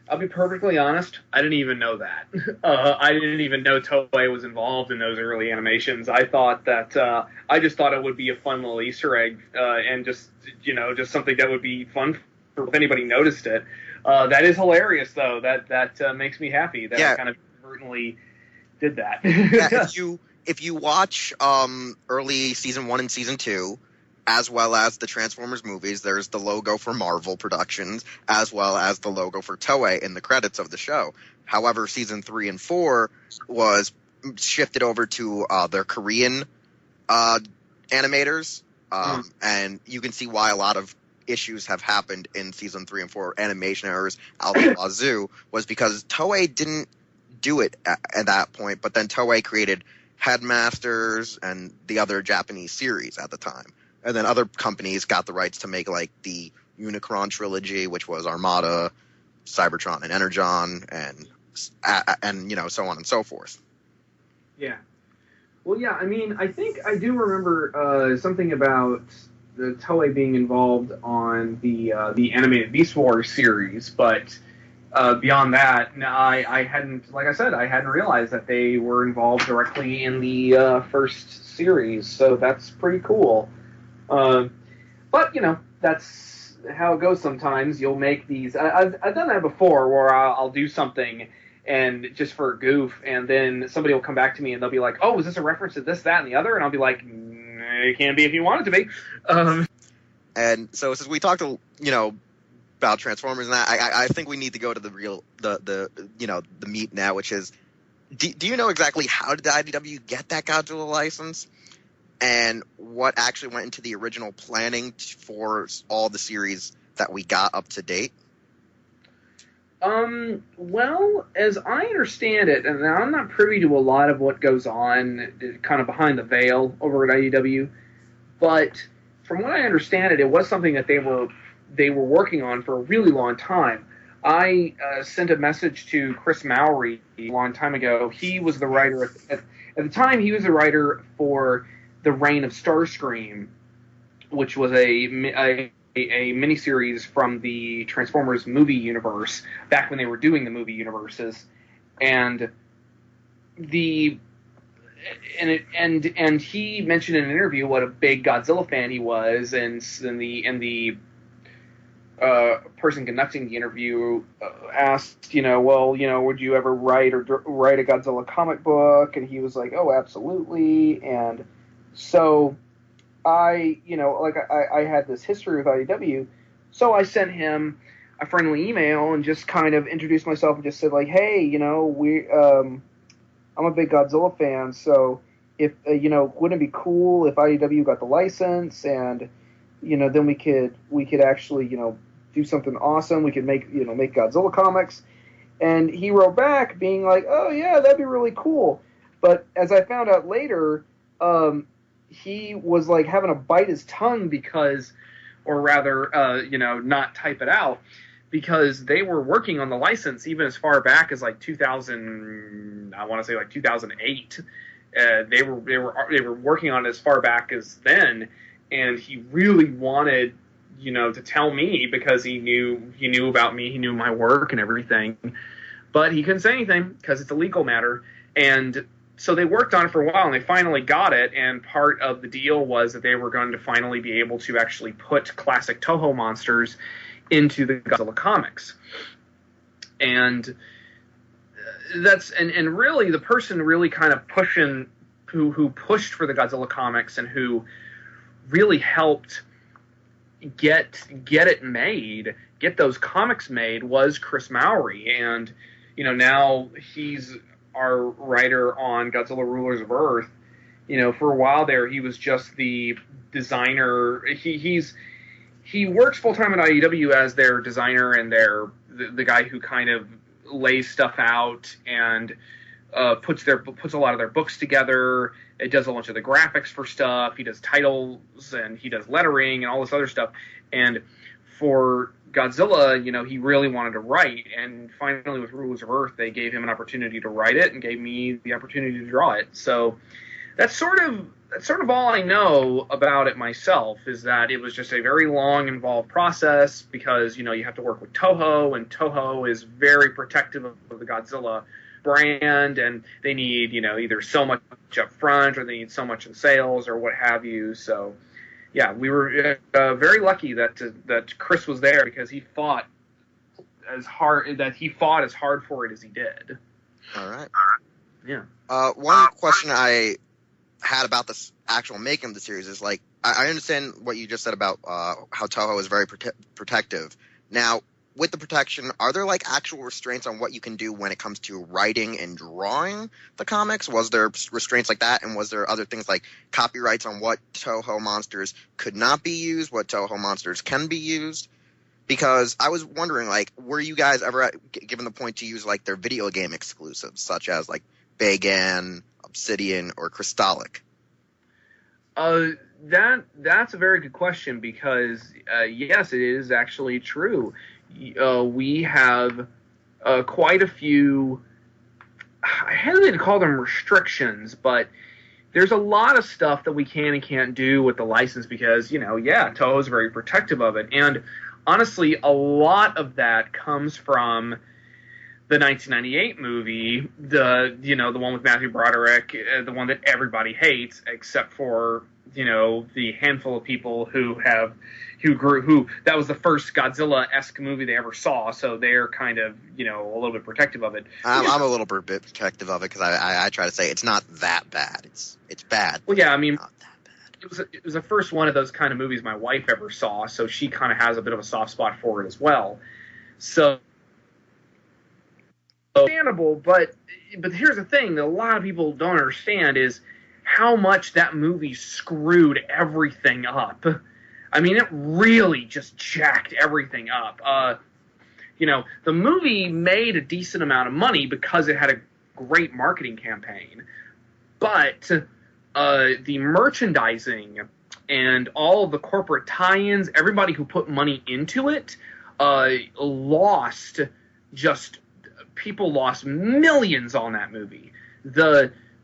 Speaker 2: I'll be perfectly honest, I didn't even know that. I didn't even know Toei was involved in those early animations. I thought that, I just thought it would be a fun little Easter egg, and just something that would be fun if anybody noticed it. That is hilarious, though. That makes me happy that I kind of inadvertently did that.
Speaker 1: Yeah, if you watch early season 1 and season 2, as well as the Transformers movies, there's the logo for Marvel Productions, as well as the logo for Toei in the credits of the show. However, season 3 and 4 was shifted over to their Korean animators, and you can see why a lot of issues have happened in season 3 and 4. Animation errors out the wazoo was because Toei didn't do it at that point, but then Toei created Headmasters and the other Japanese series at the time. And then other companies got the rights to make, like, the Unicron trilogy, which was Armada, Cybertron, and Energon, and so on and so forth.
Speaker 2: Yeah. Well, yeah, I mean, I think I do remember something about the Toei being involved on the animated Beast Wars series, but beyond that, no, I hadn't, like I said, I hadn't realized that they were involved directly in the first series, so that's pretty cool. But, that's how it goes sometimes. You'll make these... I've done that before, where I'll do something and just for a goof, and then somebody will come back to me and they'll be like, oh, is this a reference to this, that, and the other? And I'll be like, it can be if you want it to be.
Speaker 1: And so since we talked, about Transformers and that, I think we need to go to the real, the meat now, which is, do you know exactly how did the IDW get that Godzilla license? And what actually went into the original planning for all the series that we got up to date?
Speaker 2: Well, as I understand it, and I'm not privy to a lot of what goes on kind of behind the veil over at IDW, but from what I understand it was something that they were working on for a really long time. I sent a message to Chris Mowry a long time ago. He was the writer at the time. He was the writer for The Reign of Starscream, which was a miniseries from the Transformers movie universe back when they were doing the movie universes, and he mentioned in an interview what a big Godzilla fan he was, and the person conducting the interview asked, would you ever write a Godzilla comic book? And he was like, oh, absolutely. And so I had this history with IDW, so I sent him a friendly email and just kind of introduced myself and just said, like, hey, I'm a big Godzilla fan, so if wouldn't it be cool if IDW got the license, and then we could actually do something awesome. We could make Godzilla comics. And he wrote back being like, oh yeah, that'd be really cool. But as I found out later, he was like having to bite his tongue because, or rather, not type it out, because they were working on the license even as far back as like 2008. They were working on it as far back as then, and he really wanted to tell me because he knew about me, he knew my work and everything, but he couldn't say anything because it's a legal matter. And so they worked on it for a while, and they finally got it, and part of the deal was that they were going to finally be able to actually put classic Toho monsters into the Godzilla comics. And that's and really the person really kind of pushing who pushed for the Godzilla comics and who really helped get it made, get those comics made, was Chris Mowry. And now he's our writer on Godzilla Rulers of Earth. For a while there, he was just the designer. He works full-time at IDW as their designer and the guy who kind of lays stuff out and puts a lot of their books together. It does a bunch of the graphics for stuff. He does titles and he does lettering and all this other stuff. And for Godzilla, he really wanted to write. And finally, with Rulers of Earth, they gave him an opportunity to write it and gave me the opportunity to draw it. So that's sort of all I know about it myself, is that it was just a very long, involved process because, you have to work with Toho, and Toho is very protective of the Godzilla brand, and they need, either so much up front or they need so much in sales or what have you. So, yeah, we were very lucky that Chris was there because he fought as hard for it as he did.
Speaker 1: All right.
Speaker 2: Yeah.
Speaker 1: One question I had about this actual making of the series is, like, I understand what you just said about how Toho is very protective. Now, with the protection, are there like actual restraints on what you can do when it comes to writing and drawing the comics? Was there restraints like that, and was there other things like copyrights on what Toho monsters could not be used, what Toho monsters can be used? Because I was wondering, like, were you guys ever given the point to use like their video game exclusives, such as like Bagan, Obsidian, or Crystallic?
Speaker 2: That's a very good question because yes, it is actually true. We have quite a few, I hesitate to call them restrictions, but there's a lot of stuff that we can and can't do with the license because, Toho is very protective of it. And honestly, a lot of that comes from the 1998 movie, the one with Matthew Broderick, the one that everybody hates except for, the handful of people who that was the first Godzilla-esque movie they ever saw, so they're kind of, a little bit protective of it.
Speaker 1: I'm a little bit protective of it because I try to say it's not that bad. It's bad.
Speaker 2: Well, yeah, I mean,
Speaker 1: not that bad.
Speaker 2: It was the first one of those kind of movies my wife ever saw, so she kind of has a bit of a soft spot for it as well. So, understandable, but here's the thing that a lot of people don't understand is how much that movie screwed everything up. I mean, it really just jacked everything up. The movie made a decent amount of money because it had a great marketing campaign. But the merchandising and all of the corporate tie-ins, everybody who put money into it, lost people lost millions on that movie.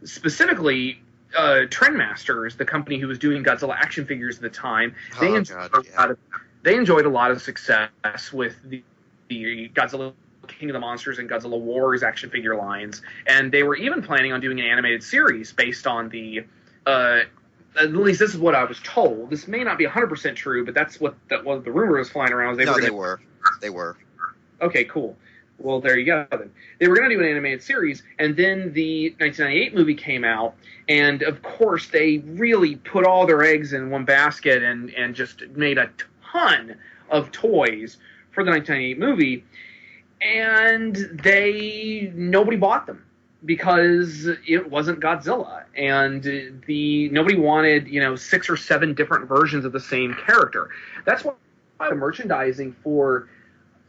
Speaker 2: Specifically, Trendmasters, the company who was doing Godzilla action figures at the time, they enjoyed a lot of success with the Godzilla King of the Monsters and Godzilla Wars action figure lines, and they were even planning on doing an animated series based on the at least this is what I was told. This may not be 100% true, but that's what the rumor was flying around.
Speaker 1: They were.
Speaker 2: Okay, cool. Well, there you go then. They were going to do an animated series, and then the 1998 movie came out, and of course they really put all their eggs in one basket and just made a ton of toys for the 1998 movie, and nobody bought them because it wasn't Godzilla, and nobody wanted 6 or 7 different versions of the same character. That's why the merchandising for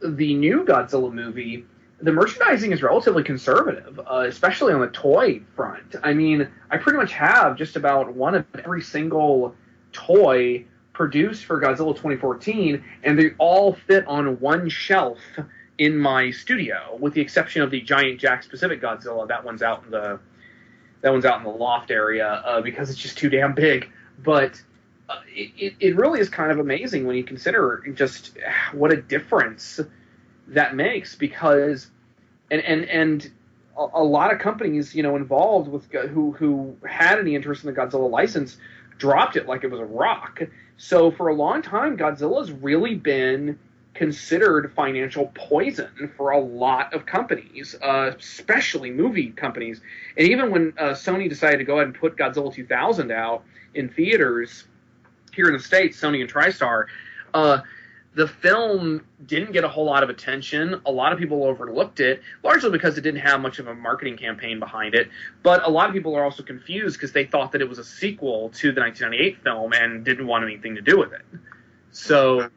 Speaker 2: the new Godzilla movie, the merchandising is relatively conservative, especially on the toy front. I mean, I pretty much have just about one of every single toy produced for Godzilla 2014, and they all fit on one shelf in my studio, with the exception of the giant Jack Pacific Godzilla. That one's out in the loft area because it's just too damn big. But it really is kind of amazing when you consider just what a difference that makes, because and a lot of companies involved with who had any interest in the Godzilla license dropped it like it was a rock. So for a long time, Godzilla's really been considered financial poison for a lot of companies, especially movie companies. And even when Sony decided to go ahead and put Godzilla 2000 out in theaters here in the States, Sony and TriStar, the film didn't get a whole lot of attention. A lot of people overlooked it, largely because it didn't have much of a marketing campaign behind it. But a lot of people are also confused because they thought that it was a sequel to the 1998 film and didn't want anything to do with it. So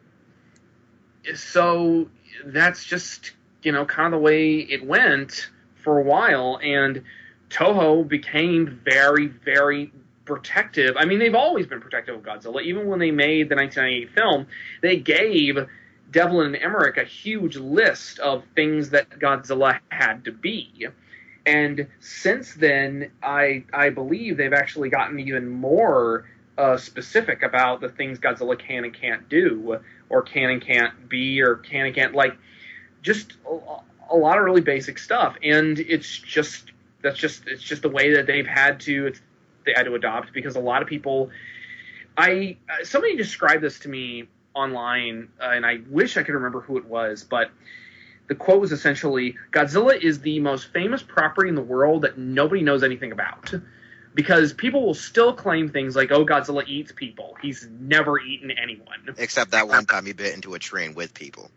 Speaker 2: that's just, kind of the way it went for a while. And Toho became very, very protective. I mean, they've always been protective of Godzilla. Even when they made the 1998 film, they gave Devlin and Emmerich a huge list of things that Godzilla had to be. And since then, I believe they've actually gotten even more specific about the things Godzilla can and can't do, or can and can't be, or can and can't, like, just a lot of really basic stuff. And it's just the way that they had to adopt, because a lot of people, somebody described this to me online, and I wish I could remember who it was, but the quote was essentially, Godzilla is the most famous property in the world that nobody knows anything about. Because people will still claim things like, oh, Godzilla eats people. He's never eaten anyone.
Speaker 1: Except that one time he bit into a train with people.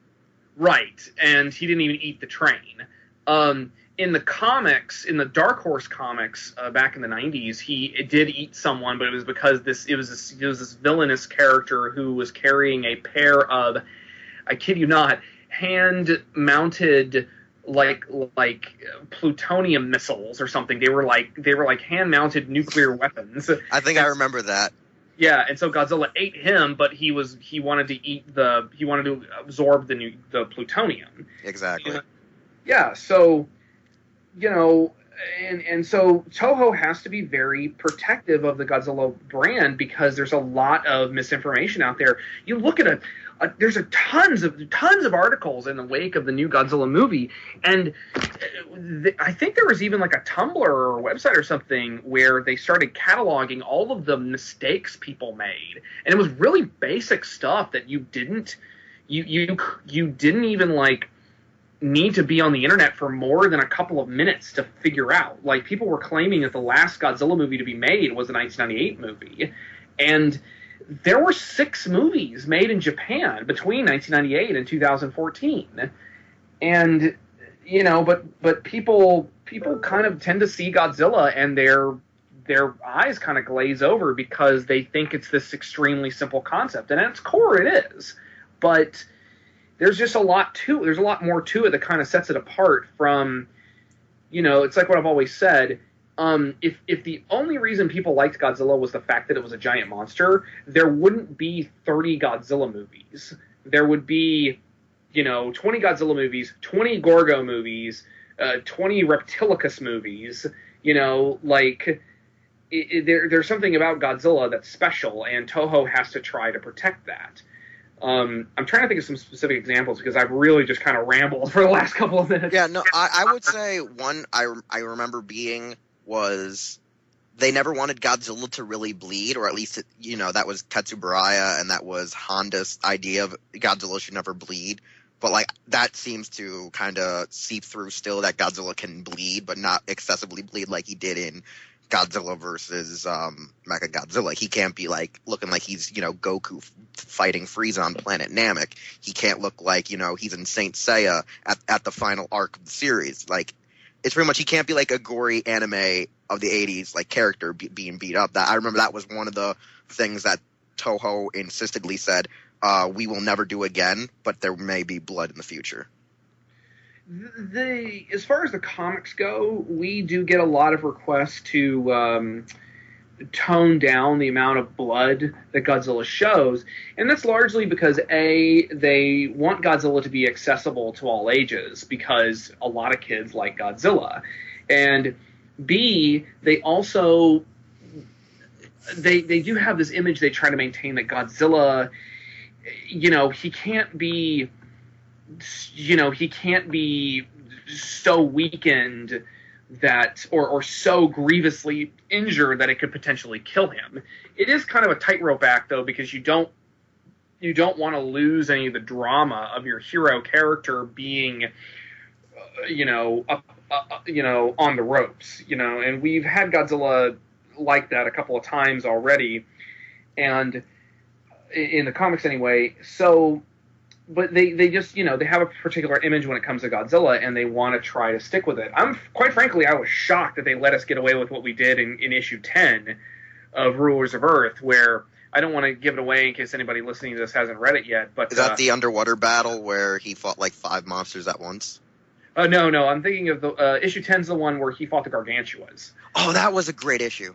Speaker 2: Right, and he didn't even eat the train. In the comics, in the Dark Horse comics back in the 90s, he did eat someone, but it was because it was this villainous character who was carrying a pair of, I kid you not, hand-mounted like plutonium missiles or something. They were like hand-mounted nuclear weapons.
Speaker 1: I think I remember that.
Speaker 2: Yeah, and so Godzilla ate him, but he wanted to absorb the plutonium.
Speaker 1: Exactly.
Speaker 2: Yeah, so and so Toho has to be very protective of the Godzilla brand, because there's a lot of misinformation out there. You look at there's tons of articles in the wake of the new Godzilla movie, and I think there was even like a Tumblr or a website or something where they started cataloging all of the mistakes people made, and it was really basic stuff that you didn't even like need to be on the internet for more than a couple of minutes to figure out. Like, people were claiming that the last Godzilla movie to be made was the 1998 movie, and there were 6 movies made in Japan between 1998 and 2014. And, but people kind of tend to see Godzilla and their eyes kind of glaze over because they think it's this extremely simple concept. And at its core, it is. But there's just a lot more to it that kind of sets it apart from, it's like what I've always said. If the only reason people liked Godzilla was the fact that it was a giant monster, there wouldn't be 30 Godzilla movies. There would be 20 Godzilla movies, 20 Gorgo movies, 20 Reptilicus movies. There's something about Godzilla that's special, and Toho has to try to protect that. I'm trying to think of some specific examples because I've really just kind of rambled for the last couple of minutes.
Speaker 1: Yeah, no, I would say one I remember being was they never wanted Godzilla to really bleed, or at least, that was Tetsuburaya, and that was Honda's idea of Godzilla should never bleed. But, that seems to kind of seep through still, that Godzilla can bleed, but not excessively bleed like he did in Godzilla versus Mechagodzilla. He can't be, looking like he's, Goku fighting Frieza on planet Namek. He can't look like, he's in Saint Seiya at the final arc of the series. It's pretty much, he can't be like a gory anime of the 80s, character being beat up. I remember that was one of the things that Toho insistently said, we will never do again, but there may be blood in the future.
Speaker 2: As far as the comics go, we do get a lot of requests to tone down the amount of blood that Godzilla shows, and that's largely because they want Godzilla to be accessible to all ages, because a lot of kids like Godzilla, and B, they also they do have this image they try to maintain that Godzilla, he can't be so weakened that, or so grievously injured that it could potentially kill him. It is kind of a tightrope act, though, because you don't want to lose any of the drama of your hero character being, on the ropes, and we've had Godzilla like that a couple of times already, and in the comics anyway. So, but they just, they have a particular image when it comes to Godzilla, and they want to try to stick with it. Quite frankly, I was shocked that they let us get away with what we did in issue 10 of Rulers of Earth, where, I don't want to give it away in case anybody listening to this hasn't read it yet, but...
Speaker 1: Is that the underwater battle where he fought 5 monsters at once?
Speaker 2: No, I'm thinking of the issue 10's the one where he fought the Gargantuas.
Speaker 1: Oh, that was a great issue.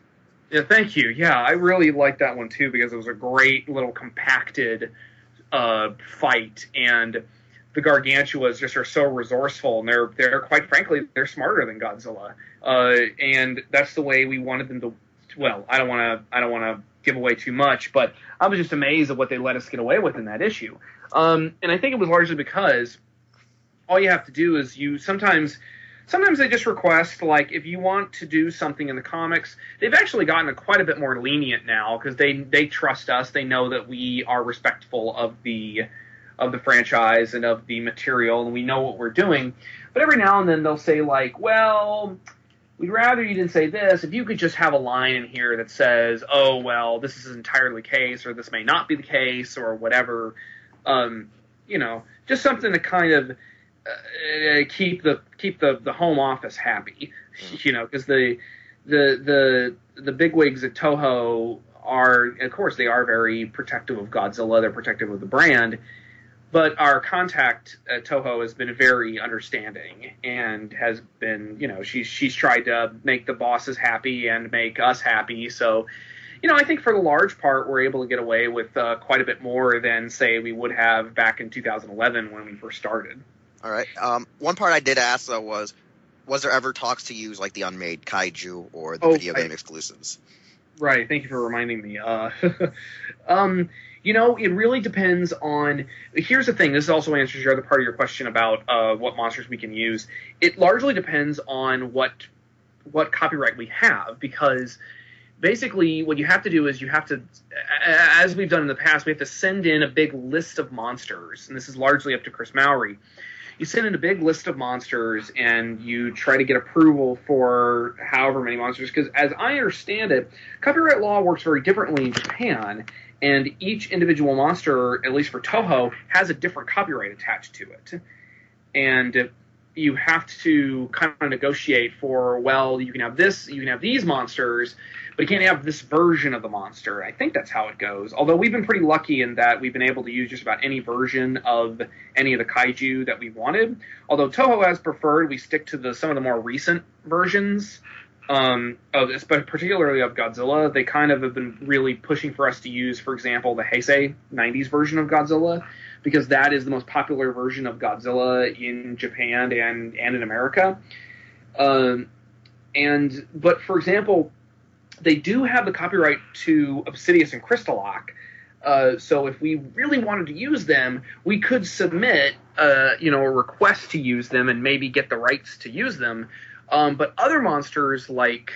Speaker 2: Yeah, thank you. Yeah, I really liked that one too, because it was a great little compacted fight, and the Gargantuas just are so resourceful, and they're quite frankly, they're smarter than Godzilla, and that's the way we wanted them to. Well, I don't want to give away too much, but I was just amazed at what they let us get away with in that issue, and I think it was largely because all you have to do is sometimes they just request, if you want to do something in the comics. They've actually gotten quite a bit more lenient now, because they trust us. They know that we are respectful of the franchise and of the material, and we know what we're doing. But every now and then they'll say, well, we'd rather you didn't say this. If you could just have a line in here that says, oh, well, this is entirely the case, or this may not be the case, or whatever. Just something to kind of keep the home office happy, because the bigwigs at Toho are, of course, they are very protective of Godzilla. They're protective of the brand, but our contact at Toho has been very understanding and has been, she's tried to make the bosses happy and make us happy. So, I think for the large part, we're able to get away with quite a bit more than, say, we would have back in 2011 when we first started.
Speaker 1: All right. One part I did ask, though, was there ever talks to use, the unmade Kaiju or the video game exclusives?
Speaker 2: Right. Thank you for reminding me. It really depends on... Here's the thing. This also answers your other part of your question about what monsters we can use. It largely depends on what copyright we have, because basically what you have to do is you have to, as we've done in the past, we have to send in a big list of monsters, and this is largely up to Chris Mowry. You send in a big list of monsters, and you try to get approval for however many monsters, because as I understand it, copyright law works very differently in Japan, and each individual monster, at least for Toho, has a different copyright attached to it. And you have to kind of negotiate for, well, you can have this, you can have these monsters, but you can't have this version of the monster. I think that's how it goes. Although we've been pretty lucky in that we've been able to use just about any version of any of the kaiju that we wanted. Although Toho has preferred we stick to some of the more recent versions, particularly of Godzilla. They kind of have been really pushing for us to use, for example, the Heisei 90s version of Godzilla, because that is the most popular version of Godzilla in Japan and in America. But for example, they do have the copyright to Obsidius and Crystallock. So if we really wanted to use them, we could submit, a request to use them and maybe get the rights to use them. But other monsters, like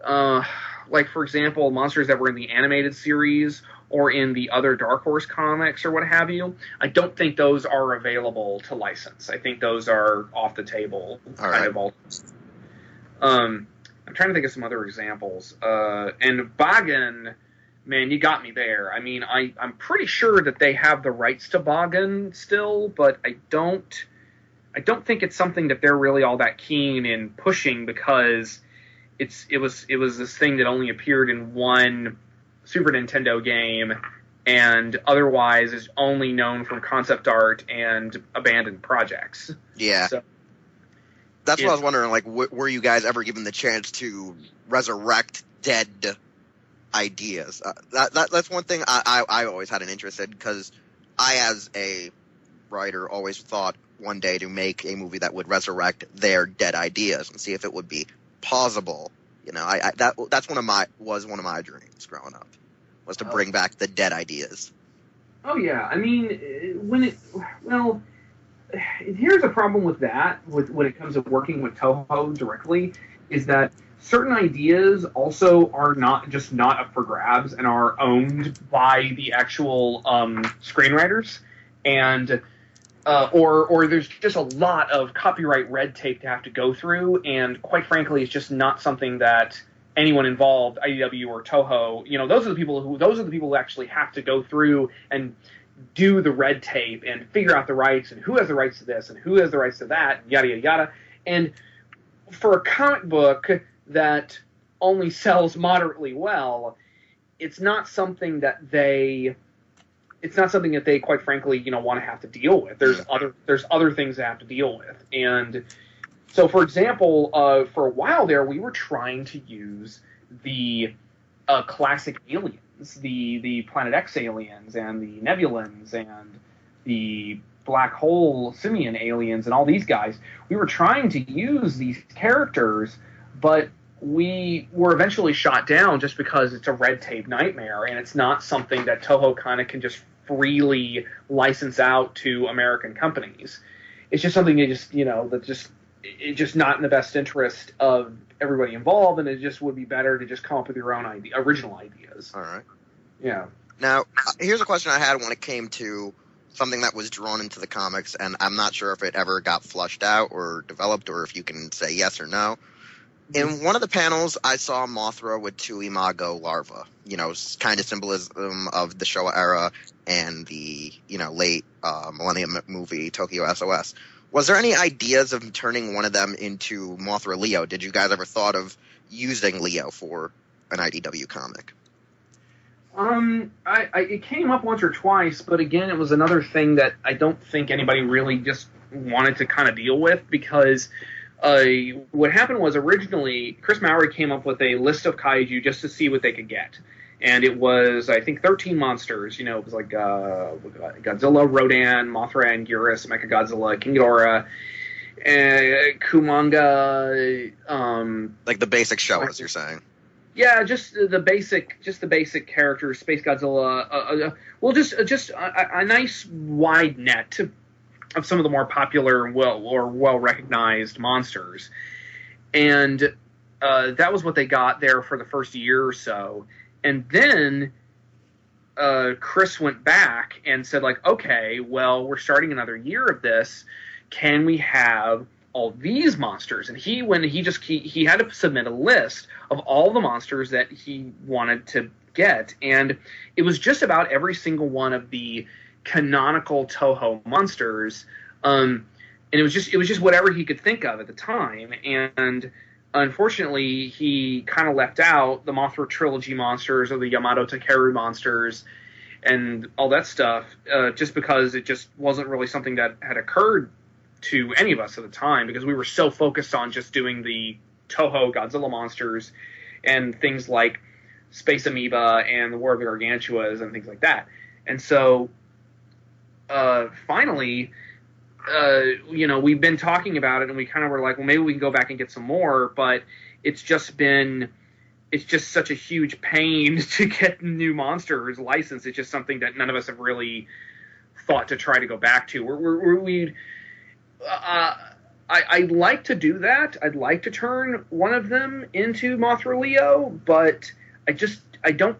Speaker 2: for example, monsters that were in the animated series or in the other Dark Horse comics or what have you, I don't think those are available to license. I think those are off the table.
Speaker 1: All right.
Speaker 2: I'm trying to think of some other examples. And Bagan, man, you got me there. I mean, I'm pretty sure that they have the rights to Bagan still, but I don't think it's something that they're really all that keen in pushing, because it was this thing that only appeared in one Super Nintendo game and otherwise is only known from concept art and abandoned projects.
Speaker 1: Yeah. So, that's what I was wondering, like, were you guys ever given the chance to resurrect dead ideas? That's one thing I always had an interest in, because I, as a writer, always thought one day to make a movie that would resurrect their dead ideas and see if it would be plausible. That's one of my dreams growing up, was to bring back the dead ideas.
Speaker 2: Oh yeah, I mean, here's a problem with that. When it comes to working with Toho directly, is that certain ideas also are not up for grabs and are owned by the actual screenwriters, and or there's just a lot of copyright red tape to have to go through, and quite frankly, it's just not something that anyone involved, IDW or Toho, those are the people who actually have to go through and do the red tape and figure out the rights and who has the rights to this and who has the rights to that, yada yada yada. And for a comic book that only sells moderately well, it's not something that they quite frankly want to have to deal with. There's other things to have to deal with. And so, for example, for a while there, we were trying to use the classic aliens, the Planet X aliens and the Nebulans and the Black Hole Simian aliens and all these guys. We were trying to use these characters, but we were eventually shot down just because it's a red tape nightmare, and it's not something that Toho kind of can just freely license out to American companies. It's just something it's just not in the best interest of everybody involved, and it just would be better to just come up with your own original ideas.
Speaker 1: All right.
Speaker 2: Yeah.
Speaker 1: Now, here's a question I had when it came to something that was drawn into the comics, and I'm not sure if it ever got flushed out or developed, or if you can say yes or no. In one of the panels, I saw Mothra with two imago larvae, kind of symbolism of the Showa era and the, late Millennium movie Tokyo SOS. Was there any ideas of turning one of them into Mothra Leo? Did you guys ever thought of using Leo for an IDW comic?
Speaker 2: It came up once or twice, but again, it was another thing that I don't think anybody really just wanted to kind of deal with, because what happened was, originally Chris Mowry came up with a list of kaiju just to see what they could get. And it was, I think, 13 monsters. It was like Godzilla, Rodan, Mothra, Anguirus, Mechagodzilla, King Ghidorah, Kumanga.
Speaker 1: Like the basic Showas, you're saying?
Speaker 2: Yeah, just the basic characters. Space Godzilla. Just a nice wide net of some of the more popular and well recognized monsters, and that was what they got there for the first year or so. And then Chris went back and said, like, okay, well, we're starting another year of this. Can we have all these monsters? And he had to submit a list of all the monsters that he wanted to get, and it was just about every single one of the canonical Toho monsters, and it was just whatever he could think of at the time. And unfortunately, he kind of left out the Mothra trilogy monsters or the Yamato Takeru monsters and all that stuff, just because it just wasn't really something that had occurred to any of us at the time, because we were so focused on just doing the Toho Godzilla monsters and things like Space Amoeba and the War of the Gargantuas and things like that. And so finally, we've been talking about it, and we kind of were like, well, maybe we can go back and get some more, but it's just such a huge pain to get new monsters licensed. It's just something that none of us have really thought to try to go back to. I'd like to do that. I'd like to turn one of them into Mothra Leo, but I don't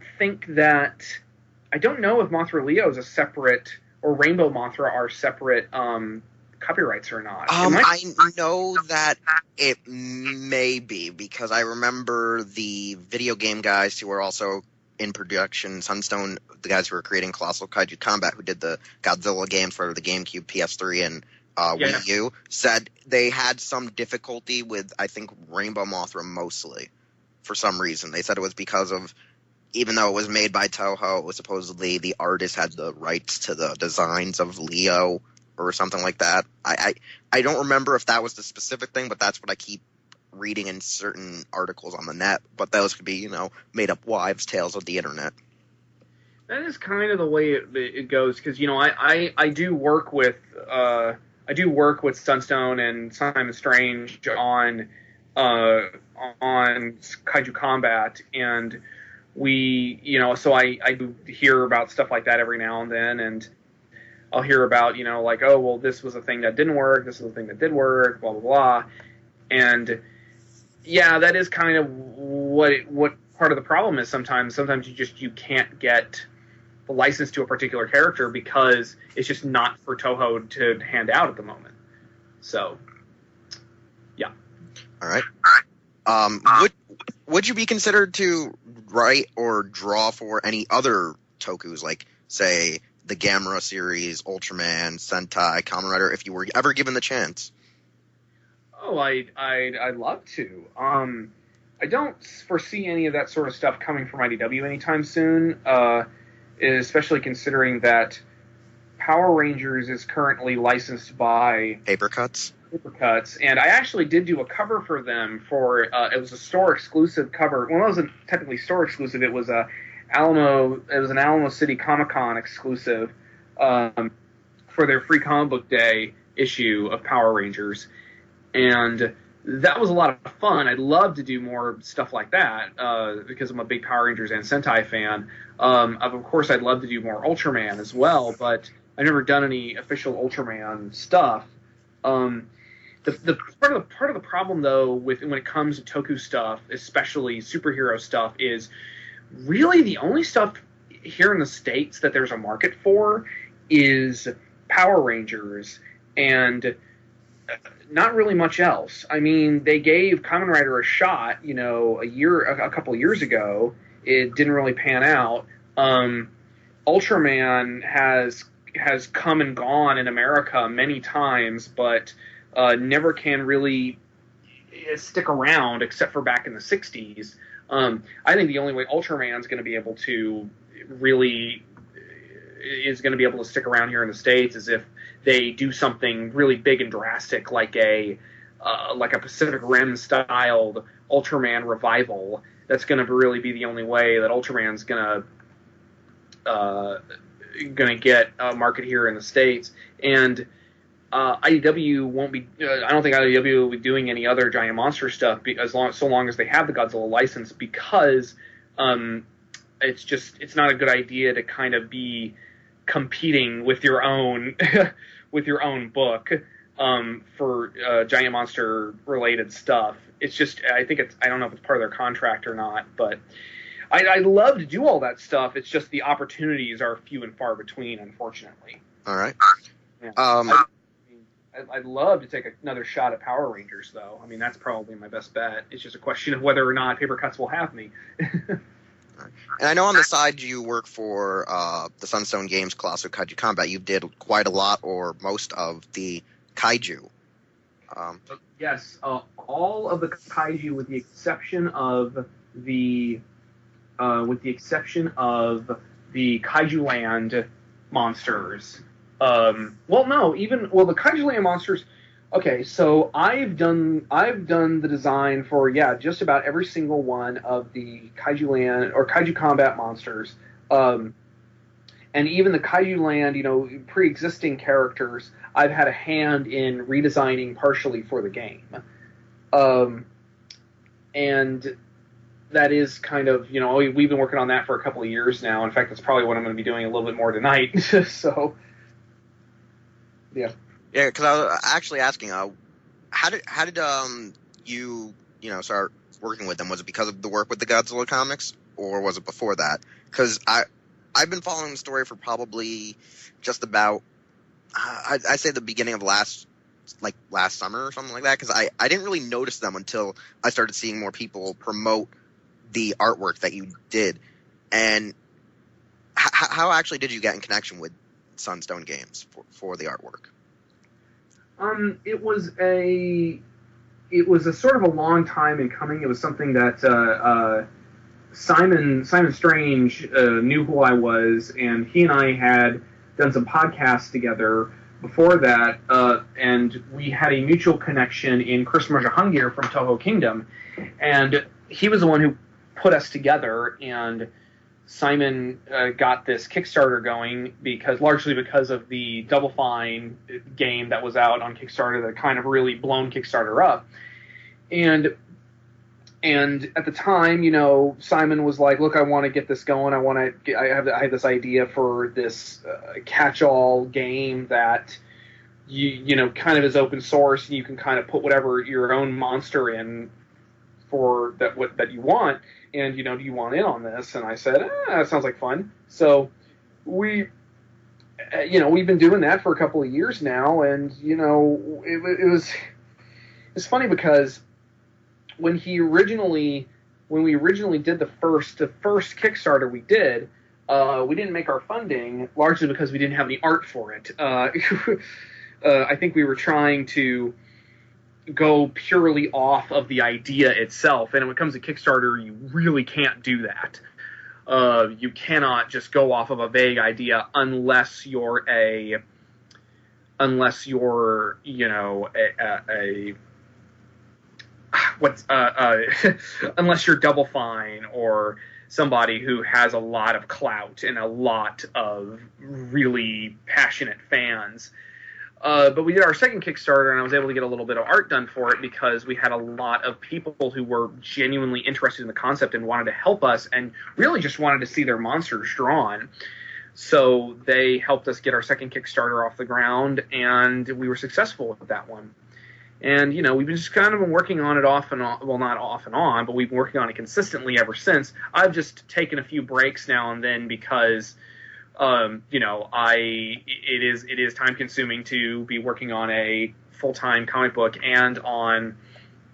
Speaker 2: know if Mothra Leo is a separate, or Rainbow Mothra are separate copyrights or not.
Speaker 1: I know that it may be, because I remember the video game guys who were also in production, Sunstone, the guys who were creating Colossal Kaiju Combat, who did the Godzilla games for the GameCube, PS3, and Wii U, said they had some difficulty with, I think, Rainbow Mothra mostly, for some reason. They said it was because of, even though it was made by Toho, it was supposedly the artist had the rights to the designs of Leo or something like that. I don't remember if that was the specific thing, but that's what I keep reading in certain articles on the net. But those could be, made up wives' tales of the internet.
Speaker 2: That is kind of the way it goes, because I do work with Sunstone and Simon Strange on Kaiju Combat, and we so I do hear about stuff like that every now and then, and I'll hear about like, oh well, this was a thing that didn't work, this was a thing that did work, blah blah blah, and yeah, that is kind of what part of the problem is. Sometimes you can't get the license to a particular character because it's just not for Toho to hand out at the moment. So, yeah.
Speaker 1: All right. Would you be considered to write or draw for any other tokus, like, say, the Gamera series, Ultraman, Sentai, Kamen Rider, if you were ever given the chance?
Speaker 2: Oh, I'd love to. I don't foresee any of that sort of stuff coming from IDW anytime soon, especially considering that Power Rangers is currently licensed by
Speaker 1: Paper Cuts,
Speaker 2: and I actually did do a cover for them for it was a store exclusive cover. Well, it wasn't technically store exclusive. It was an Alamo City Comic-Con exclusive for their free comic book day issue of Power Rangers, and that was a lot of fun. I'd love to do more stuff like that because I'm a big Power Rangers and Sentai fan. Of course, I'd love to do more Ultraman as well, but I've never done any official Ultraman stuff. The part of the problem, though, when it comes to toku stuff, especially superhero stuff, is really the only stuff here in the States that there's a market for is Power Rangers, and not really much else. I mean, they gave Kamen Rider a shot, a couple of years ago. It didn't really pan out. Ultraman has come and gone in America many times, but never can really stick around except for back in the 60s. I think the only way Ultraman's going to be able to stick around here in the States is if they do something really big and drastic, like a Pacific Rim styled Ultraman revival. That's going to really be the only way that Ultraman's going to get a market here in the States. And IDW won't be. I don't think IDW will be doing any other giant monster stuff so long as they have the Godzilla license, because it's not a good idea to kind of be competing with your own book for giant monster related stuff. It's just, I don't know if it's part of their contract or not, but I'd love to do all that stuff. It's just the opportunities are few and far between, unfortunately.
Speaker 1: All right.
Speaker 2: Yeah. I'd love to take another shot at Power Rangers, though. I mean, that's probably my best bet. It's just a question of whether or not Paper Cuts will have me.
Speaker 1: And I know on the side you work for the Sunstone Games Colossal Kaiju Combat. You did quite a lot, or most of the kaiju.
Speaker 2: Yes, all of the kaiju, with the exception of the Kaiju Land monsters. The Kaiju Land monsters. Okay, so I've done the design for just about every single one of the Kaiju Land or Kaiju Combat monsters, and And even the Kaiju Land, pre-existing characters, I've had a hand in redesigning partially for the game. And that is kind of, we've been working on that for a couple of years now. In fact, that's probably what I'm going to be doing a little bit more tonight. So, yeah.
Speaker 1: Yeah, because I was actually asking, how did you start working with them? Was it because of the work with the Godzilla comics, or was it before that? Because I've been following the story for probably just about I'd say the beginning of last summer or something like that, because I didn't really notice them until I started seeing more people promote the artwork that you did. And how actually did you get in connection with Sunstone Games for the artwork?
Speaker 2: It was a sort of a long time in coming. It was something that Simon Strange knew who I was, and he and I had done some podcasts together before that, and we had a mutual connection in Chris Merjahangir from Toho Kingdom, and he was the one who put us together, and Simon got this Kickstarter going largely because of the Double Fine game that was out on Kickstarter that kind of really blown Kickstarter up. And at the time, Simon was like, "Look, I want to get this going. I have this idea for this catch-all game that you kind of is open source, and you can kind of put whatever your own monster in for that you want. And do you want in on this?" And I said, "That sounds like fun." So we've been doing that for a couple of years now, and it's funny because when we originally did the first Kickstarter we did, we didn't make our funding largely because we didn't have any art for it. I think we were trying to go purely off of the idea itself, and when it comes to Kickstarter, you really can't do that. You cannot just go off of a vague idea unless you're unless you're Double Fine or somebody who has a lot of clout and a lot of really passionate fans. But we did our second Kickstarter, and I was able to get a little bit of art done for it because we had a lot of people who were genuinely interested in the concept and wanted to help us and really just wanted to see their monsters drawn. So they helped us get our second Kickstarter off the ground, and we were successful with that one. And, we've just kind of been working on it off and on. Well, not off and on, but we've been working on it consistently ever since. I've just taken a few breaks now and then because it is time consuming to be working on a full-time comic book and on,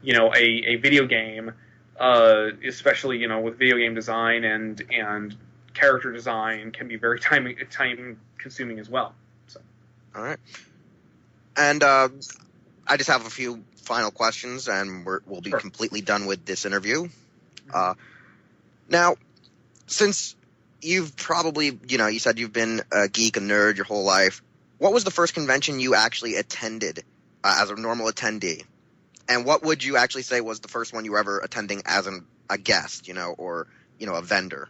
Speaker 2: a video game, especially, with video game design and character design can be very time consuming as well. So.
Speaker 1: All right. And, I just have a few final questions and we'll be completely done with this interview. Now, since you've probably, you said you've been a geek, a nerd your whole life. What was the first convention you actually attended as a normal attendee? And what would you actually say was the first one you were ever attending as a guest, or, a vendor?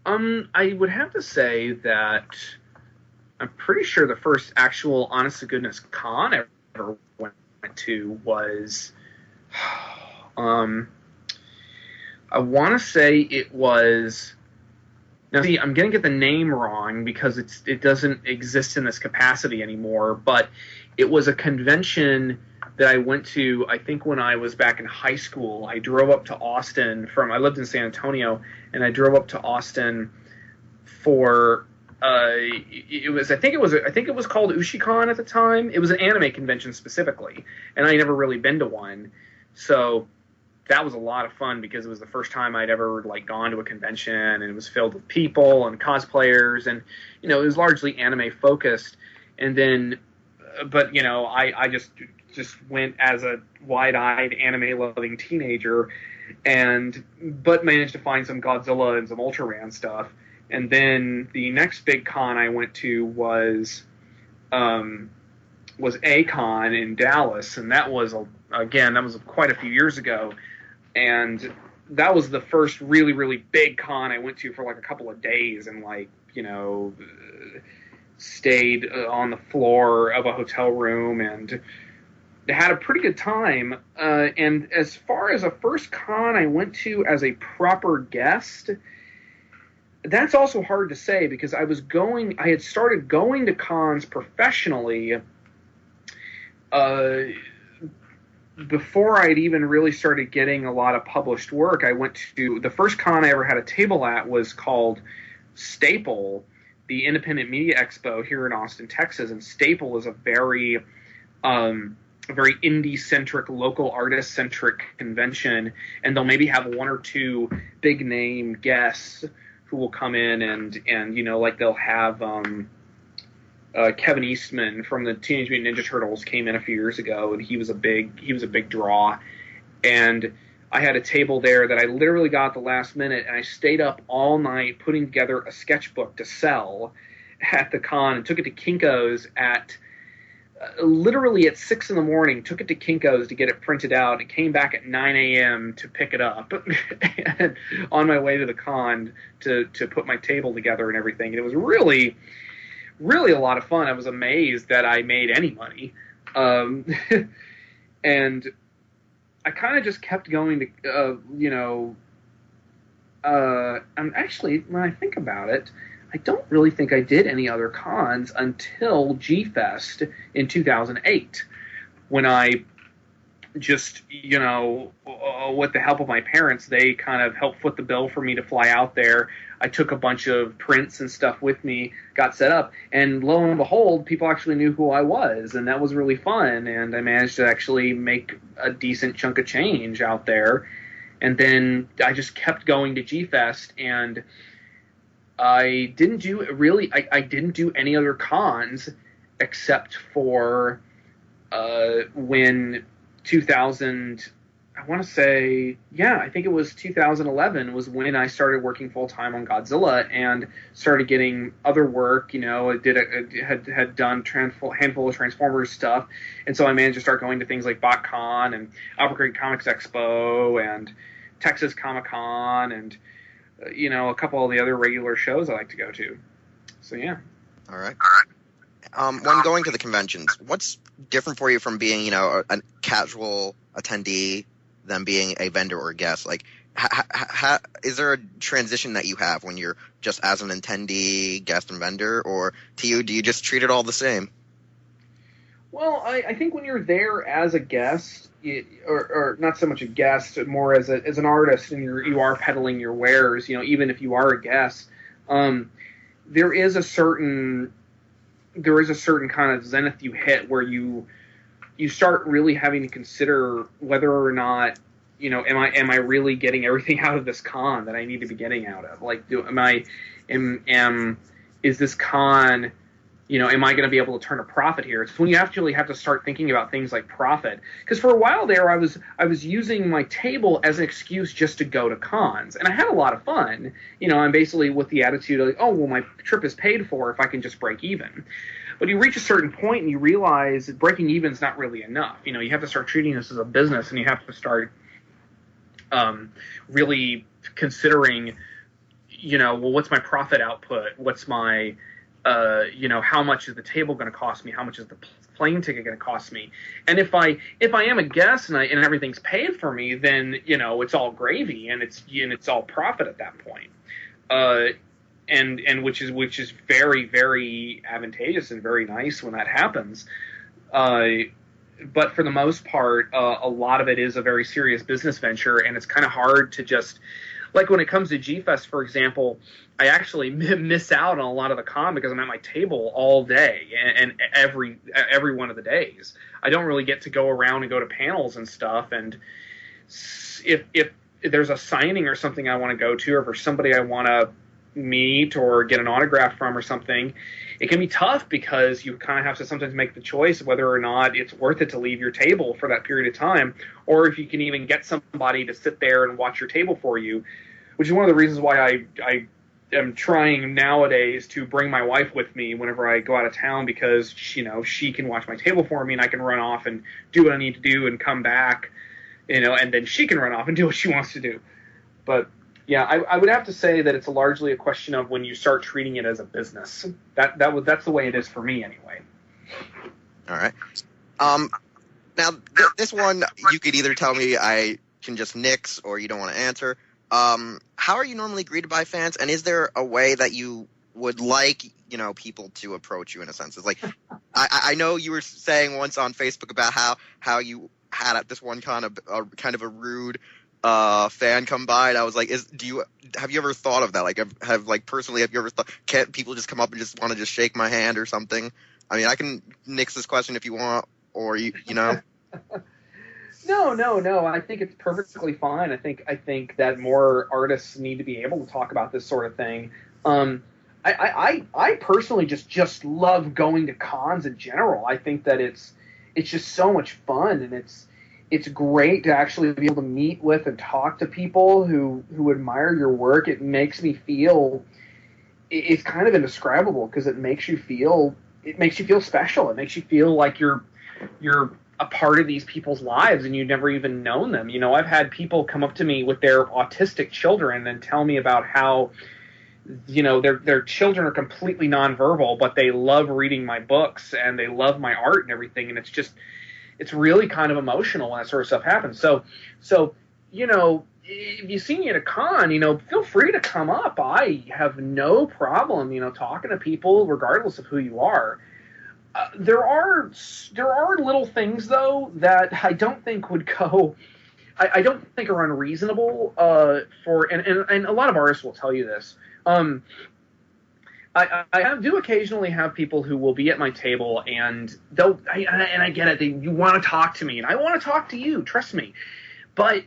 Speaker 2: I would have to say that I'm pretty sure the first actual honest-to-goodness con I ever went to was, I want to say it was... Now, see, I'm going to get the name wrong because it doesn't exist in this capacity anymore, but it was a convention that I went to, I think, when I was back in high school. I drove up to Austin I lived in San Antonio, and I drove up to Austin for, I think it was called Ushicon at the time. It was an anime convention specifically, and I never really been to one. So that was a lot of fun because it was the first time I'd ever gone to a convention, and it was filled with people and cosplayers, and it was largely anime focused. And then, but I just went as a wide-eyed anime loving teenager, but managed to find some Godzilla and some Ultraman stuff. And then the next big con I went to was A-Con in Dallas, and that was quite a few years ago. And that was the first really, really big con I went to for like a couple of days, and like, stayed on the floor of a hotel room and had a pretty good time. And as far as a first con I went to as a proper guest, that's also hard to say, because I had started going to cons professionally before I'd even really started getting a lot of published work. I went to the first con I ever had a table at was called Staple, the Independent Media Expo here in Austin, Texas. And Staple is a very indie-centric, local artist-centric convention, and they'll maybe have one or two big-name guests who will come in and like they'll have Kevin Eastman from the Teenage Mutant Ninja Turtles came in a few years ago, and he was a big draw. And I had a table there that I literally got at the last minute, and I stayed up all night putting together a sketchbook to sell at the con, and took it to Kinko's at literally at 6 a.m. Took it to Kinko's to get it printed out, and came back at 9 a.m. to pick it up and on my way to the con to put my table together and everything. And it was really, really a lot of fun. I was amazed that I made any money. And I kind of just kept going to, and actually, when I think about it, I don't really think I did any other cons until G-Fest in 2008, when I just, with the help of my parents, they kind of helped foot the bill for me to fly out there. I took a bunch of prints and stuff with me, got set up, and lo and behold, people actually knew who I was, and that was really fun, and I managed to actually make a decent chunk of change out there. And then I just kept going to G-Fest, and I didn't do any other cons except for when 2000, I want to say, I think it was 2011 was when I started working full time on Godzilla and started getting other work. I had done handful of Transformers stuff, and so I managed to start going to things like BotCon and Albuquerque Comics Expo and Texas Comic Con and a couple of the other regular shows I like to go to. So, yeah.
Speaker 1: All right. When going to the conventions, what's different for you from being, a casual attendee than being a vendor or a guest? Like, is there a transition that you have when you're just as an attendee, guest, and vendor? Or do you just treat it all the same?
Speaker 2: Well, I think when you're there as a guest, or not so much a guest, more as an artist, and you are peddling your wares, even if you are a guest, there is a certain kind of zenith you hit where you start really having to consider whether or not, am I really getting everything out of this con that I need to be getting out of? Like, is this con, am I going to be able to turn a profit here? It's when you actually have to start thinking about things like profit. Because for a while there, I was using my table as an excuse just to go to cons, and I had a lot of fun. I'm basically with the attitude of, oh, well, my trip is paid for if I can just break even. But you reach a certain point and you realize that breaking even is not really enough. You have to start treating this as a business, and you have to start really considering, well, what's my profit output? What's my how much is the table going to cost me? How much is the plane ticket going to cost me? And if I am a guest and everything's paid for me, then it's all gravy and it's all profit at that point. And which is very, very advantageous and very nice when that happens. But for the most part, a lot of it is a very serious business venture, and it's kind of hard to just, like when it comes to G-Fest, for example, I actually miss out on a lot of the con because I'm at my table all day and every one of the days. I don't really get to go around and go to panels and stuff. And if there's a signing or something I want to go to, or if there's somebody I want to meet or get an autograph from or something, it can be tough because you kind of have to sometimes make the choice whether or not it's worth it to leave your table for that period of time, or if you can even get somebody to sit there and watch your table for you, which is one of the reasons why I am trying nowadays to bring my wife with me whenever I go out of town, because she can watch my table for me and I can run off and do what I need to do and come back, and then she can run off and do what she wants to do. But yeah, I would have to say that it's largely a question of when you start treating it as a business. That's the way it is for me anyway.
Speaker 1: All right. Now this one you could either tell me I can just nix or you don't want to answer. How are you normally greeted by fans, and is there a way that you would like, people to approach you in a sense? It's like, I know you were saying once on Facebook about how you had at this one kind of a rude fan come by, and I was like, have you ever thought of that? Like, have you ever thought, can't people just come up and just want to just shake my hand or something? I mean, I can nix this question if you want, or you know.
Speaker 2: No. I think it's perfectly fine. I think that more artists need to be able to talk about this sort of thing. I personally just love going to cons in general. I think that it's just so much fun, and it's great to actually be able to meet with and talk to people who admire your work. It makes me feel, it's kind of indescribable because it makes you feel special. It makes you feel like you're a part of these people's lives and you've never even known them. I've had people come up to me with their autistic children and tell me about how, their children are completely nonverbal, but they love reading my books and they love my art and everything. And it's really kind of emotional when that sort of stuff happens. So, if you see me at a con, feel free to come up. I have no problem, talking to people regardless of who you are. There are little things though that I don't think would go. I don't think are unreasonable and a lot of artists will tell you this. I do occasionally have people who will be at my table and I get it. You want to talk to me and I want to talk to you. Trust me, but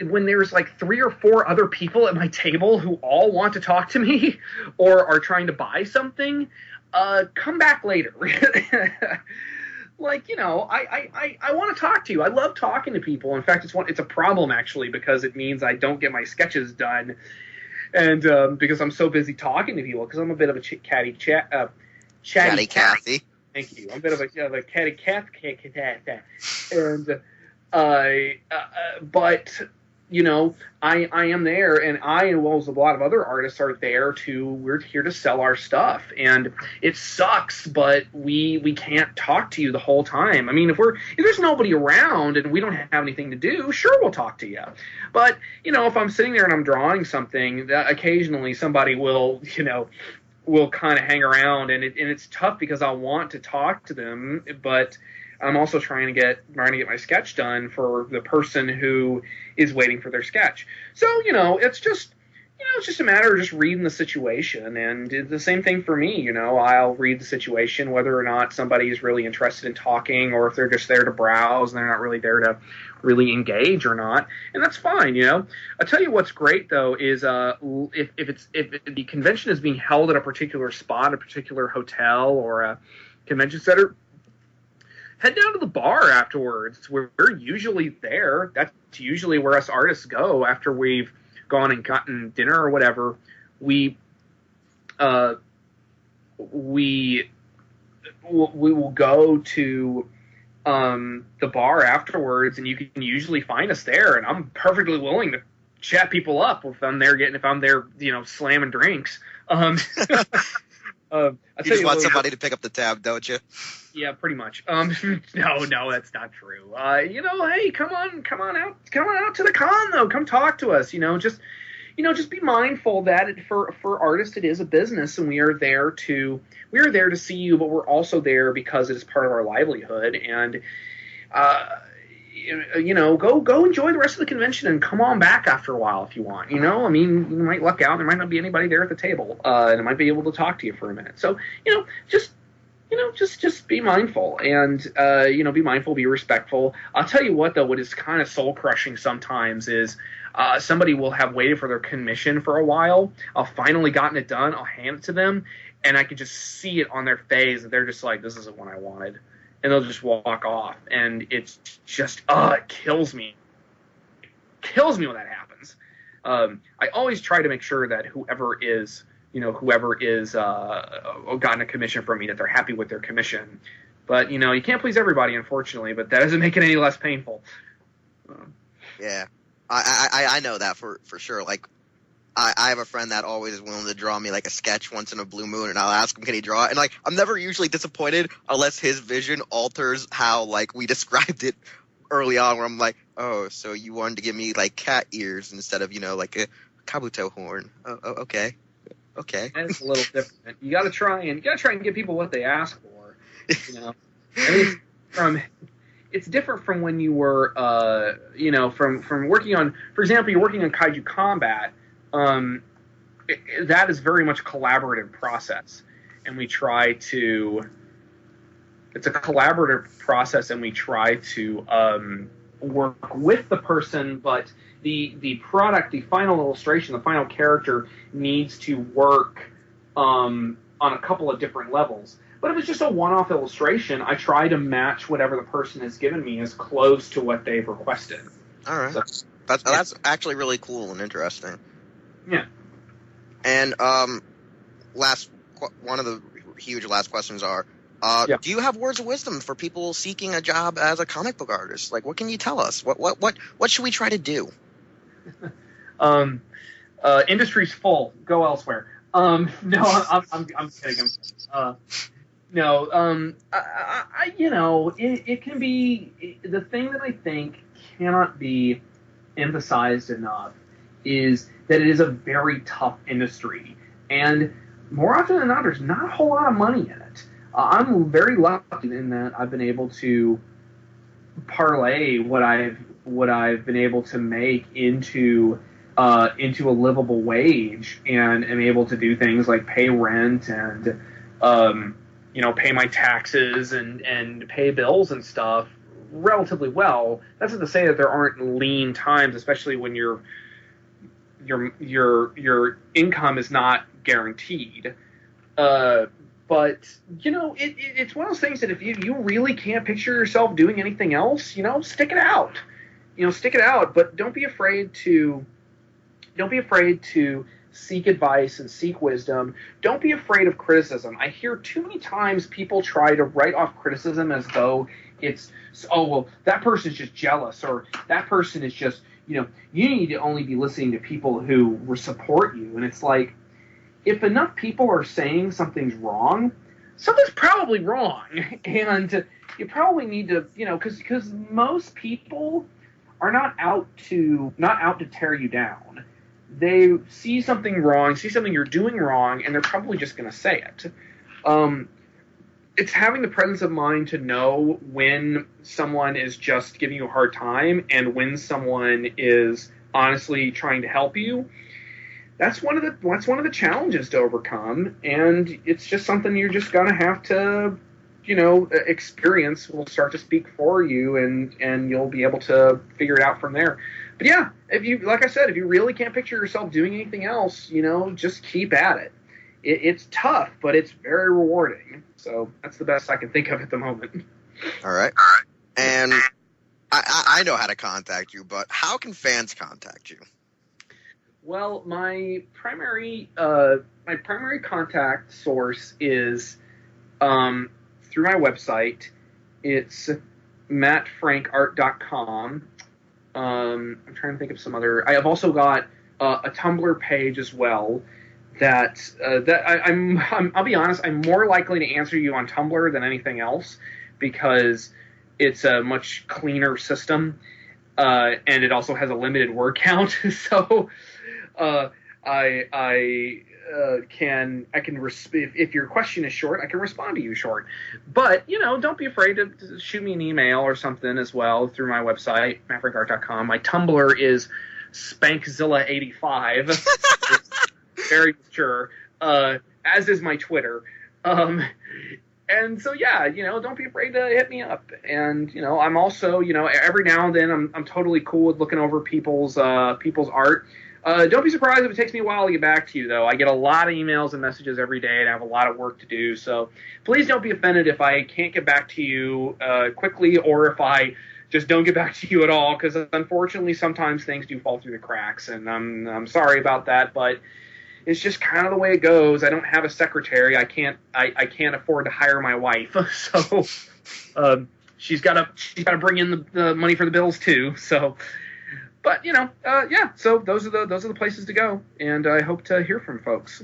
Speaker 2: when there's like 3 or 4 other people at my table who all want to talk to me or are trying to buy something, come back later. I want to talk to you. I love talking to people. In fact, it's a problem actually because it means I don't get my sketches done, and because I'm so busy talking to people because I'm a bit of a chatty Cathy. Thank you. I'm a bit of a catty cat, and but I am there, and as well as a lot of other artists are there we're here to sell our stuff, and it sucks, but we can't talk to you the whole time. I mean, if there's nobody around and we don't have anything to do, sure, we'll talk to you. But, if I'm sitting there and I'm drawing something, occasionally somebody will kind of hang around, and it's tough because I want to talk to them, but I'm also trying to get my sketch done for the person who is waiting for their sketch. So, it's just a matter of just reading the situation. And the same thing for me, I'll read the situation, whether or not somebody is really interested in talking or if they're just there to browse and they're not really there to really engage or not. And that's fine, I'll tell you what's great though is if the convention is being held at a particular spot, a particular hotel or a convention center, head down to the bar afterwards. We're usually there. That's usually where us artists go after we've gone and gotten dinner or whatever. We will go to the bar afterwards, and you can usually find us there. And I'm perfectly willing to chat people up if I'm there, slamming drinks.
Speaker 1: You just want somebody to pick up the tab, don't you?
Speaker 2: Yeah, pretty much. No, that's not true. Hey, come on out to the con though. Come talk to us. Just be mindful that for artists it is a business, and we are there to see you, but we're also there because it is part of our livelihood. And go enjoy the rest of the convention and come on back after a while if you want. You might luck out. There might not be anybody there at the table, and I might be able to talk to you for a minute. So, just be mindful and, be mindful, be respectful. I'll tell you what, though, what is kind of soul crushing sometimes is somebody will have waited for their commission for a while. I'll finally gotten it done. I'll hand it to them, and I can just see it on their face that they're just like, this isn't what I wanted. And they'll just walk off, and it's just, it kills me. It kills me when that happens. I always try to make sure that whoever is gotten a commission from me, that they're happy with their commission. But, you can't please everybody, unfortunately, but that doesn't make it any less painful.
Speaker 1: Yeah. I know that for sure. Like, I have a friend that always is willing to draw me like a sketch once in a blue moon, and I'll ask him, can he draw it? And like, I'm never usually disappointed unless his vision alters how like we described it early on, where I'm like, oh, so you wanted to give me like cat ears instead of, like a kabuto horn. Oh, okay.
Speaker 2: That's a little different. You got to try and give people what they ask for. I mean, it's different from when you were, from working on, for example, you're working on Kaiju Combat. That is very much a collaborative process, and we try to. It's a collaborative process, and we try to work with the person, but the product, the final illustration, the final character needs to work on a couple of different levels. But if it's just a one-off illustration, I try to match whatever the person has given me as close to what they've requested.
Speaker 1: All right, so, that's actually really cool and interesting.
Speaker 2: Yeah.
Speaker 1: And one of the huge last questions are, do you have words of wisdom for people seeking a job as a comic book artist? Like, what can you tell us? What should we try to do?
Speaker 2: Industry's full. Go elsewhere. No, I'm kidding. It can be, the thing that I think cannot be emphasized enough is that it is a very tough industry, and more often than not, there's not a whole lot of money in it. I'm very lucky in that I've been able to parlay what I've been able to make into a livable wage, and am able to do things like pay rent and pay my taxes and pay bills and stuff relatively well. That's not to say that there aren't lean times, especially when your income is not guaranteed. But it's one of those things that if you really can't picture yourself doing anything else, stick it out. Stick it out, but don't be afraid to seek advice and seek wisdom. Don't be afraid of criticism. I hear too many times people try to write off criticism as though it's, that person's just jealous, or that person is just, you need to only be listening to people who support you. And it's like, if enough people are saying something's wrong, something's probably wrong. And you probably need to, because most people are not out to tear you down. They see something wrong, see something you're doing wrong, and they're probably just going to say it. It's having the presence of mind to know when someone is just giving you a hard time and when someone is honestly trying to help you. That's one of the challenges to overcome, and it's just something you're just going to have to, experience will start to speak for you, and you'll be able to figure it out from there. But yeah, if you really can't picture yourself doing anything else, just keep at it. It's tough, but it's very rewarding. So that's the best I can think of at the moment.
Speaker 1: All right. And I know how to contact you, but how can fans contact you?
Speaker 2: Well, my primary contact source is through my website. It's mattfrankart.com. I'm trying to think of some other. I have also got a Tumblr page as well. I'll be honest, I'm more likely to answer you on Tumblr than anything else, because it's a much cleaner system, and it also has a limited word count. So if your question is short, I can respond to you short. But don't be afraid to shoot me an email or something as well through my website, mattfrankart.com. My Tumblr is Spankzilla85. Very mature, as is my Twitter. And so, yeah, don't be afraid to hit me up. And, I'm also, every now and then I'm totally cool with looking over people's art. Don't be surprised if it takes me a while to get back to you, though. I get a lot of emails and messages every day, and I have a lot of work to do. So please don't be offended if I can't get back to you quickly, or if I just don't get back to you at all, because unfortunately sometimes things do fall through the cracks, and I'm sorry about that, but it's just kind of the way it goes. I don't have a secretary. I can't afford to hire my wife, so she's got to bring in the money for the bills too. So But yeah. So those are the places to go, and I hope to hear from folks.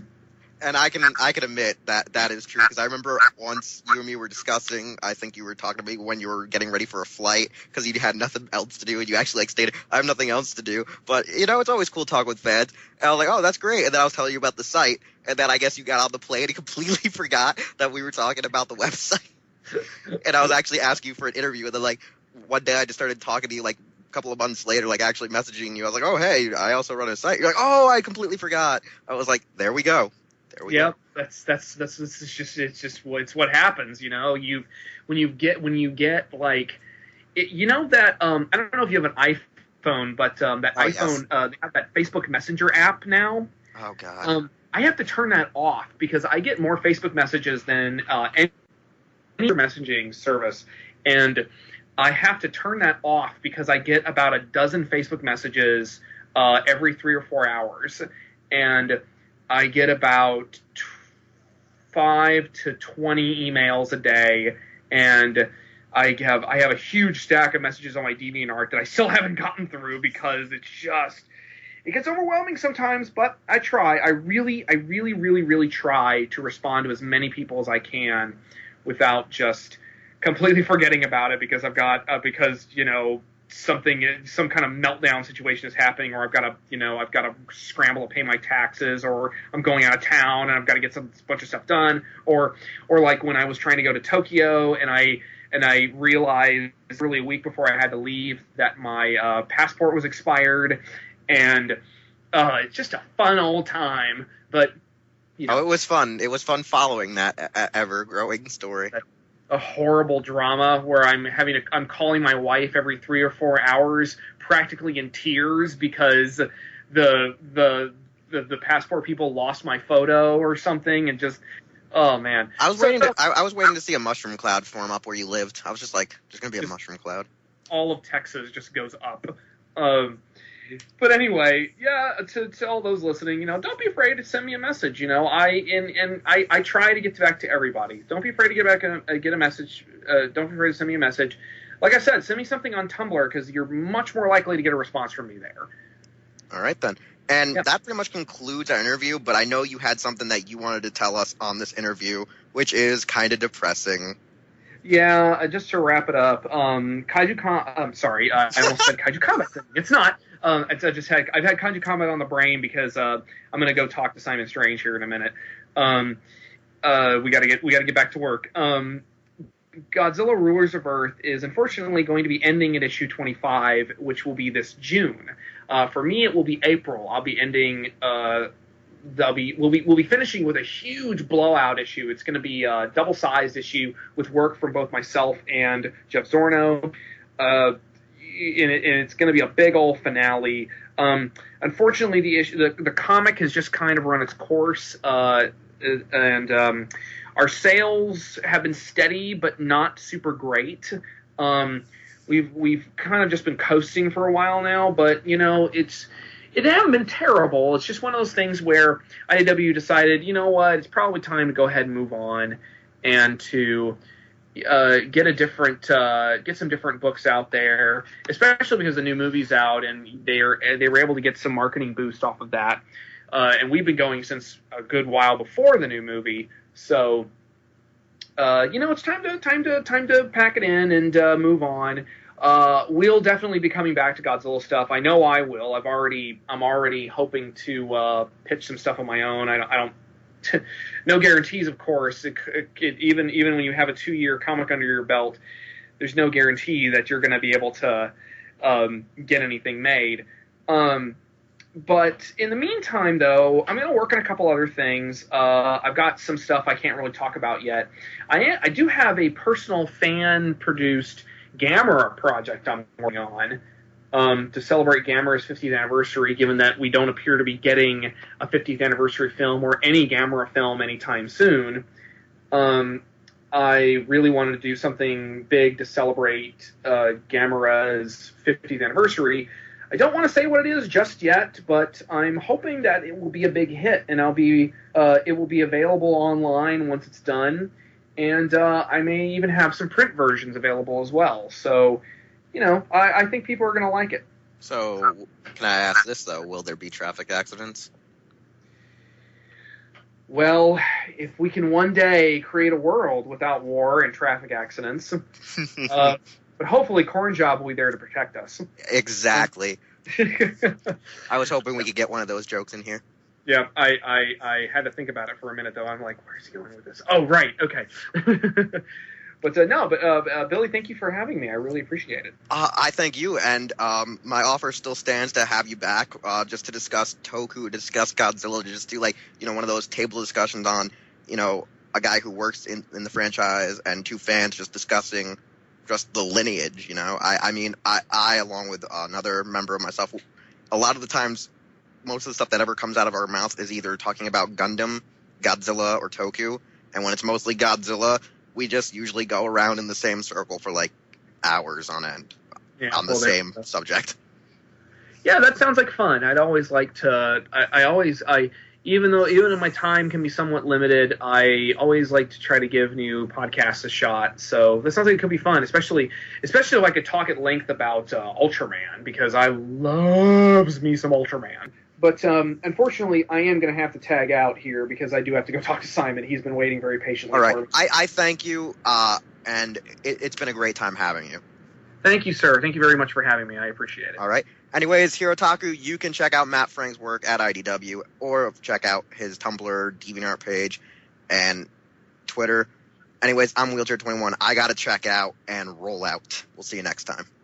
Speaker 1: And I can admit that is true, because I remember once you and me were discussing, I think you were talking to me when you were getting ready for a flight because you had nothing else to do, and you actually stated, I have nothing else to do. But it's always cool to talk with fans. And I was like, oh, that's great. And then I was telling you about the site, and then I guess you got on the plane and completely forgot that we were talking about the website. And I was actually asking you for an interview, and then one day I just started talking to you a couple of months later, actually messaging you. I was like, oh, hey, I also run a site. You're like, oh, I completely forgot. I was like, there we go.
Speaker 2: Yeah, that's it's what happens. When you get that I don't know if you have an iPhone, but that iPhone they have that Facebook Messenger app now.
Speaker 1: Oh God.
Speaker 2: I have to turn that off because I get more Facebook messages than any messaging service, and I have to turn that off because I get about a dozen Facebook messages every 3 or 4 hours, and I get about 5 to 20 emails a day, and I have a huge stack of messages on my DeviantArt that I still haven't gotten through because it gets overwhelming sometimes. But I try. I really try to respond to as many people as I can without just completely forgetting about it because some kind of meltdown situation is happening, or I've got to scramble to pay my taxes, or I'm going out of town and I've got to get bunch of stuff done, or like when I was trying to go to Tokyo and I realized really a week before I had to leave that my passport was expired, and it's just a fun old time. But it
Speaker 1: was fun. It was fun following that ever-growing story.
Speaker 2: A horrible drama where I'm calling my wife every 3 or 4 hours, practically in tears because the passport people lost my photo or something, and just oh man.
Speaker 1: I was waiting to see a mushroom cloud form up where you lived. I was just like, there's gonna be a mushroom cloud.
Speaker 2: All of Texas just goes up. But anyway, yeah, to all those listening, don't be afraid to send me a message. I try to get back to everybody. Don't be afraid to get a message. Don't be afraid to send me a message. Like I said, send me something on Tumblr because you're much more likely to get a response from me there.
Speaker 1: All right, then. And that pretty much concludes our interview, but I know you had something that you wanted to tell us on this interview, which is kind of depressing.
Speaker 2: Yeah, just to wrap it up, Kaiju I almost said Kaiju Combat. It's not. I've had Kaiju Combat on the brain because I'm going to go talk to Simon Strange here in a minute. We got to get back to work. Godzilla Rulers of Earth is unfortunately going to be ending at issue 25, which will be this June. For me, it will be April. I'll be ending. We'll be finishing with a huge blowout issue. It's going to be a double-sized issue with work from both myself and Jeff Zorno. And it's going to be a big old finale. Unfortunately, the comic has just kind of run its course, and our sales have been steady but not super great. We've kind of just been coasting for a while now, but it hasn't been terrible. It's just one of those things where IDW decided, it's probably time to go ahead and move on and to get some different books out there, especially because the new movie's out and they were able to get some marketing boost off of that. And we've been going since a good while before the new movie, so it's time to pack it in and move on. We'll definitely be coming back to Godzilla stuff. I know I will. I'm already hoping to pitch some stuff on my own. I don't no guarantees, of course. Even when you have a 2-year comic under your belt, there's no guarantee that you're going to be able to get anything made. But in the meantime, though, I'm going to work on a couple other things. I've got some stuff I can't really talk about yet. I do have a personal fan-produced Gamera project I'm working on to celebrate Gamera's 50th anniversary, given that we don't appear to be getting a 50th anniversary film or any Gamera film anytime soon. I really wanted to do something big to celebrate Gamera's 50th anniversary. I don't want to say what it is just yet, but I'm hoping that it will be a big hit, and it will be available online once it's done, and I may even have some print versions available as well. So, I think people are going to like it.
Speaker 1: So, can I ask this, though? Will there be traffic accidents?
Speaker 2: Well, if we can one day create a world without war and traffic accidents, but hopefully Corn Job will be there to protect us.
Speaker 1: Exactly. I was hoping we could get one of those jokes in here.
Speaker 2: Yeah, I had to think about it for a minute, though. I'm like, where's he going with this? Oh, right, okay. But Billy, thank you for having me. I really appreciate it.
Speaker 1: I thank you, and my offer still stands to have you back, just to discuss toku, discuss Godzilla, to just do one of those table discussions on, a guy who works in the franchise and two fans just discussing just the lineage. I along with another member of myself, a lot of the times, most of the stuff that ever comes out of our mouth is either talking about Gundam, Godzilla, or toku, and when it's mostly Godzilla, we just usually go around in the same circle for hours on end on the same subject.
Speaker 2: Yeah, that sounds like fun. I'd always like to. Even if my time can be somewhat limited, I always like to try to give new podcasts a shot. So that sounds like it could be fun, especially if I could talk at length about Ultraman, because I loves me some Ultraman. But unfortunately, I am going to have to tag out here because I do have to go talk to Simon. He's been waiting very patiently.
Speaker 1: All right.
Speaker 2: For me.
Speaker 1: I thank you, and it's been a great time having you.
Speaker 2: Thank you, sir. Thank you very much for having me. I appreciate it.
Speaker 1: All right. Anyways, Herotaku, you can check out Matt Frank's work at IDW, or check out his Tumblr, DeviantArt page, and Twitter. Anyways, I'm Wheelchair21. I got to check out and roll out. We'll see you next time.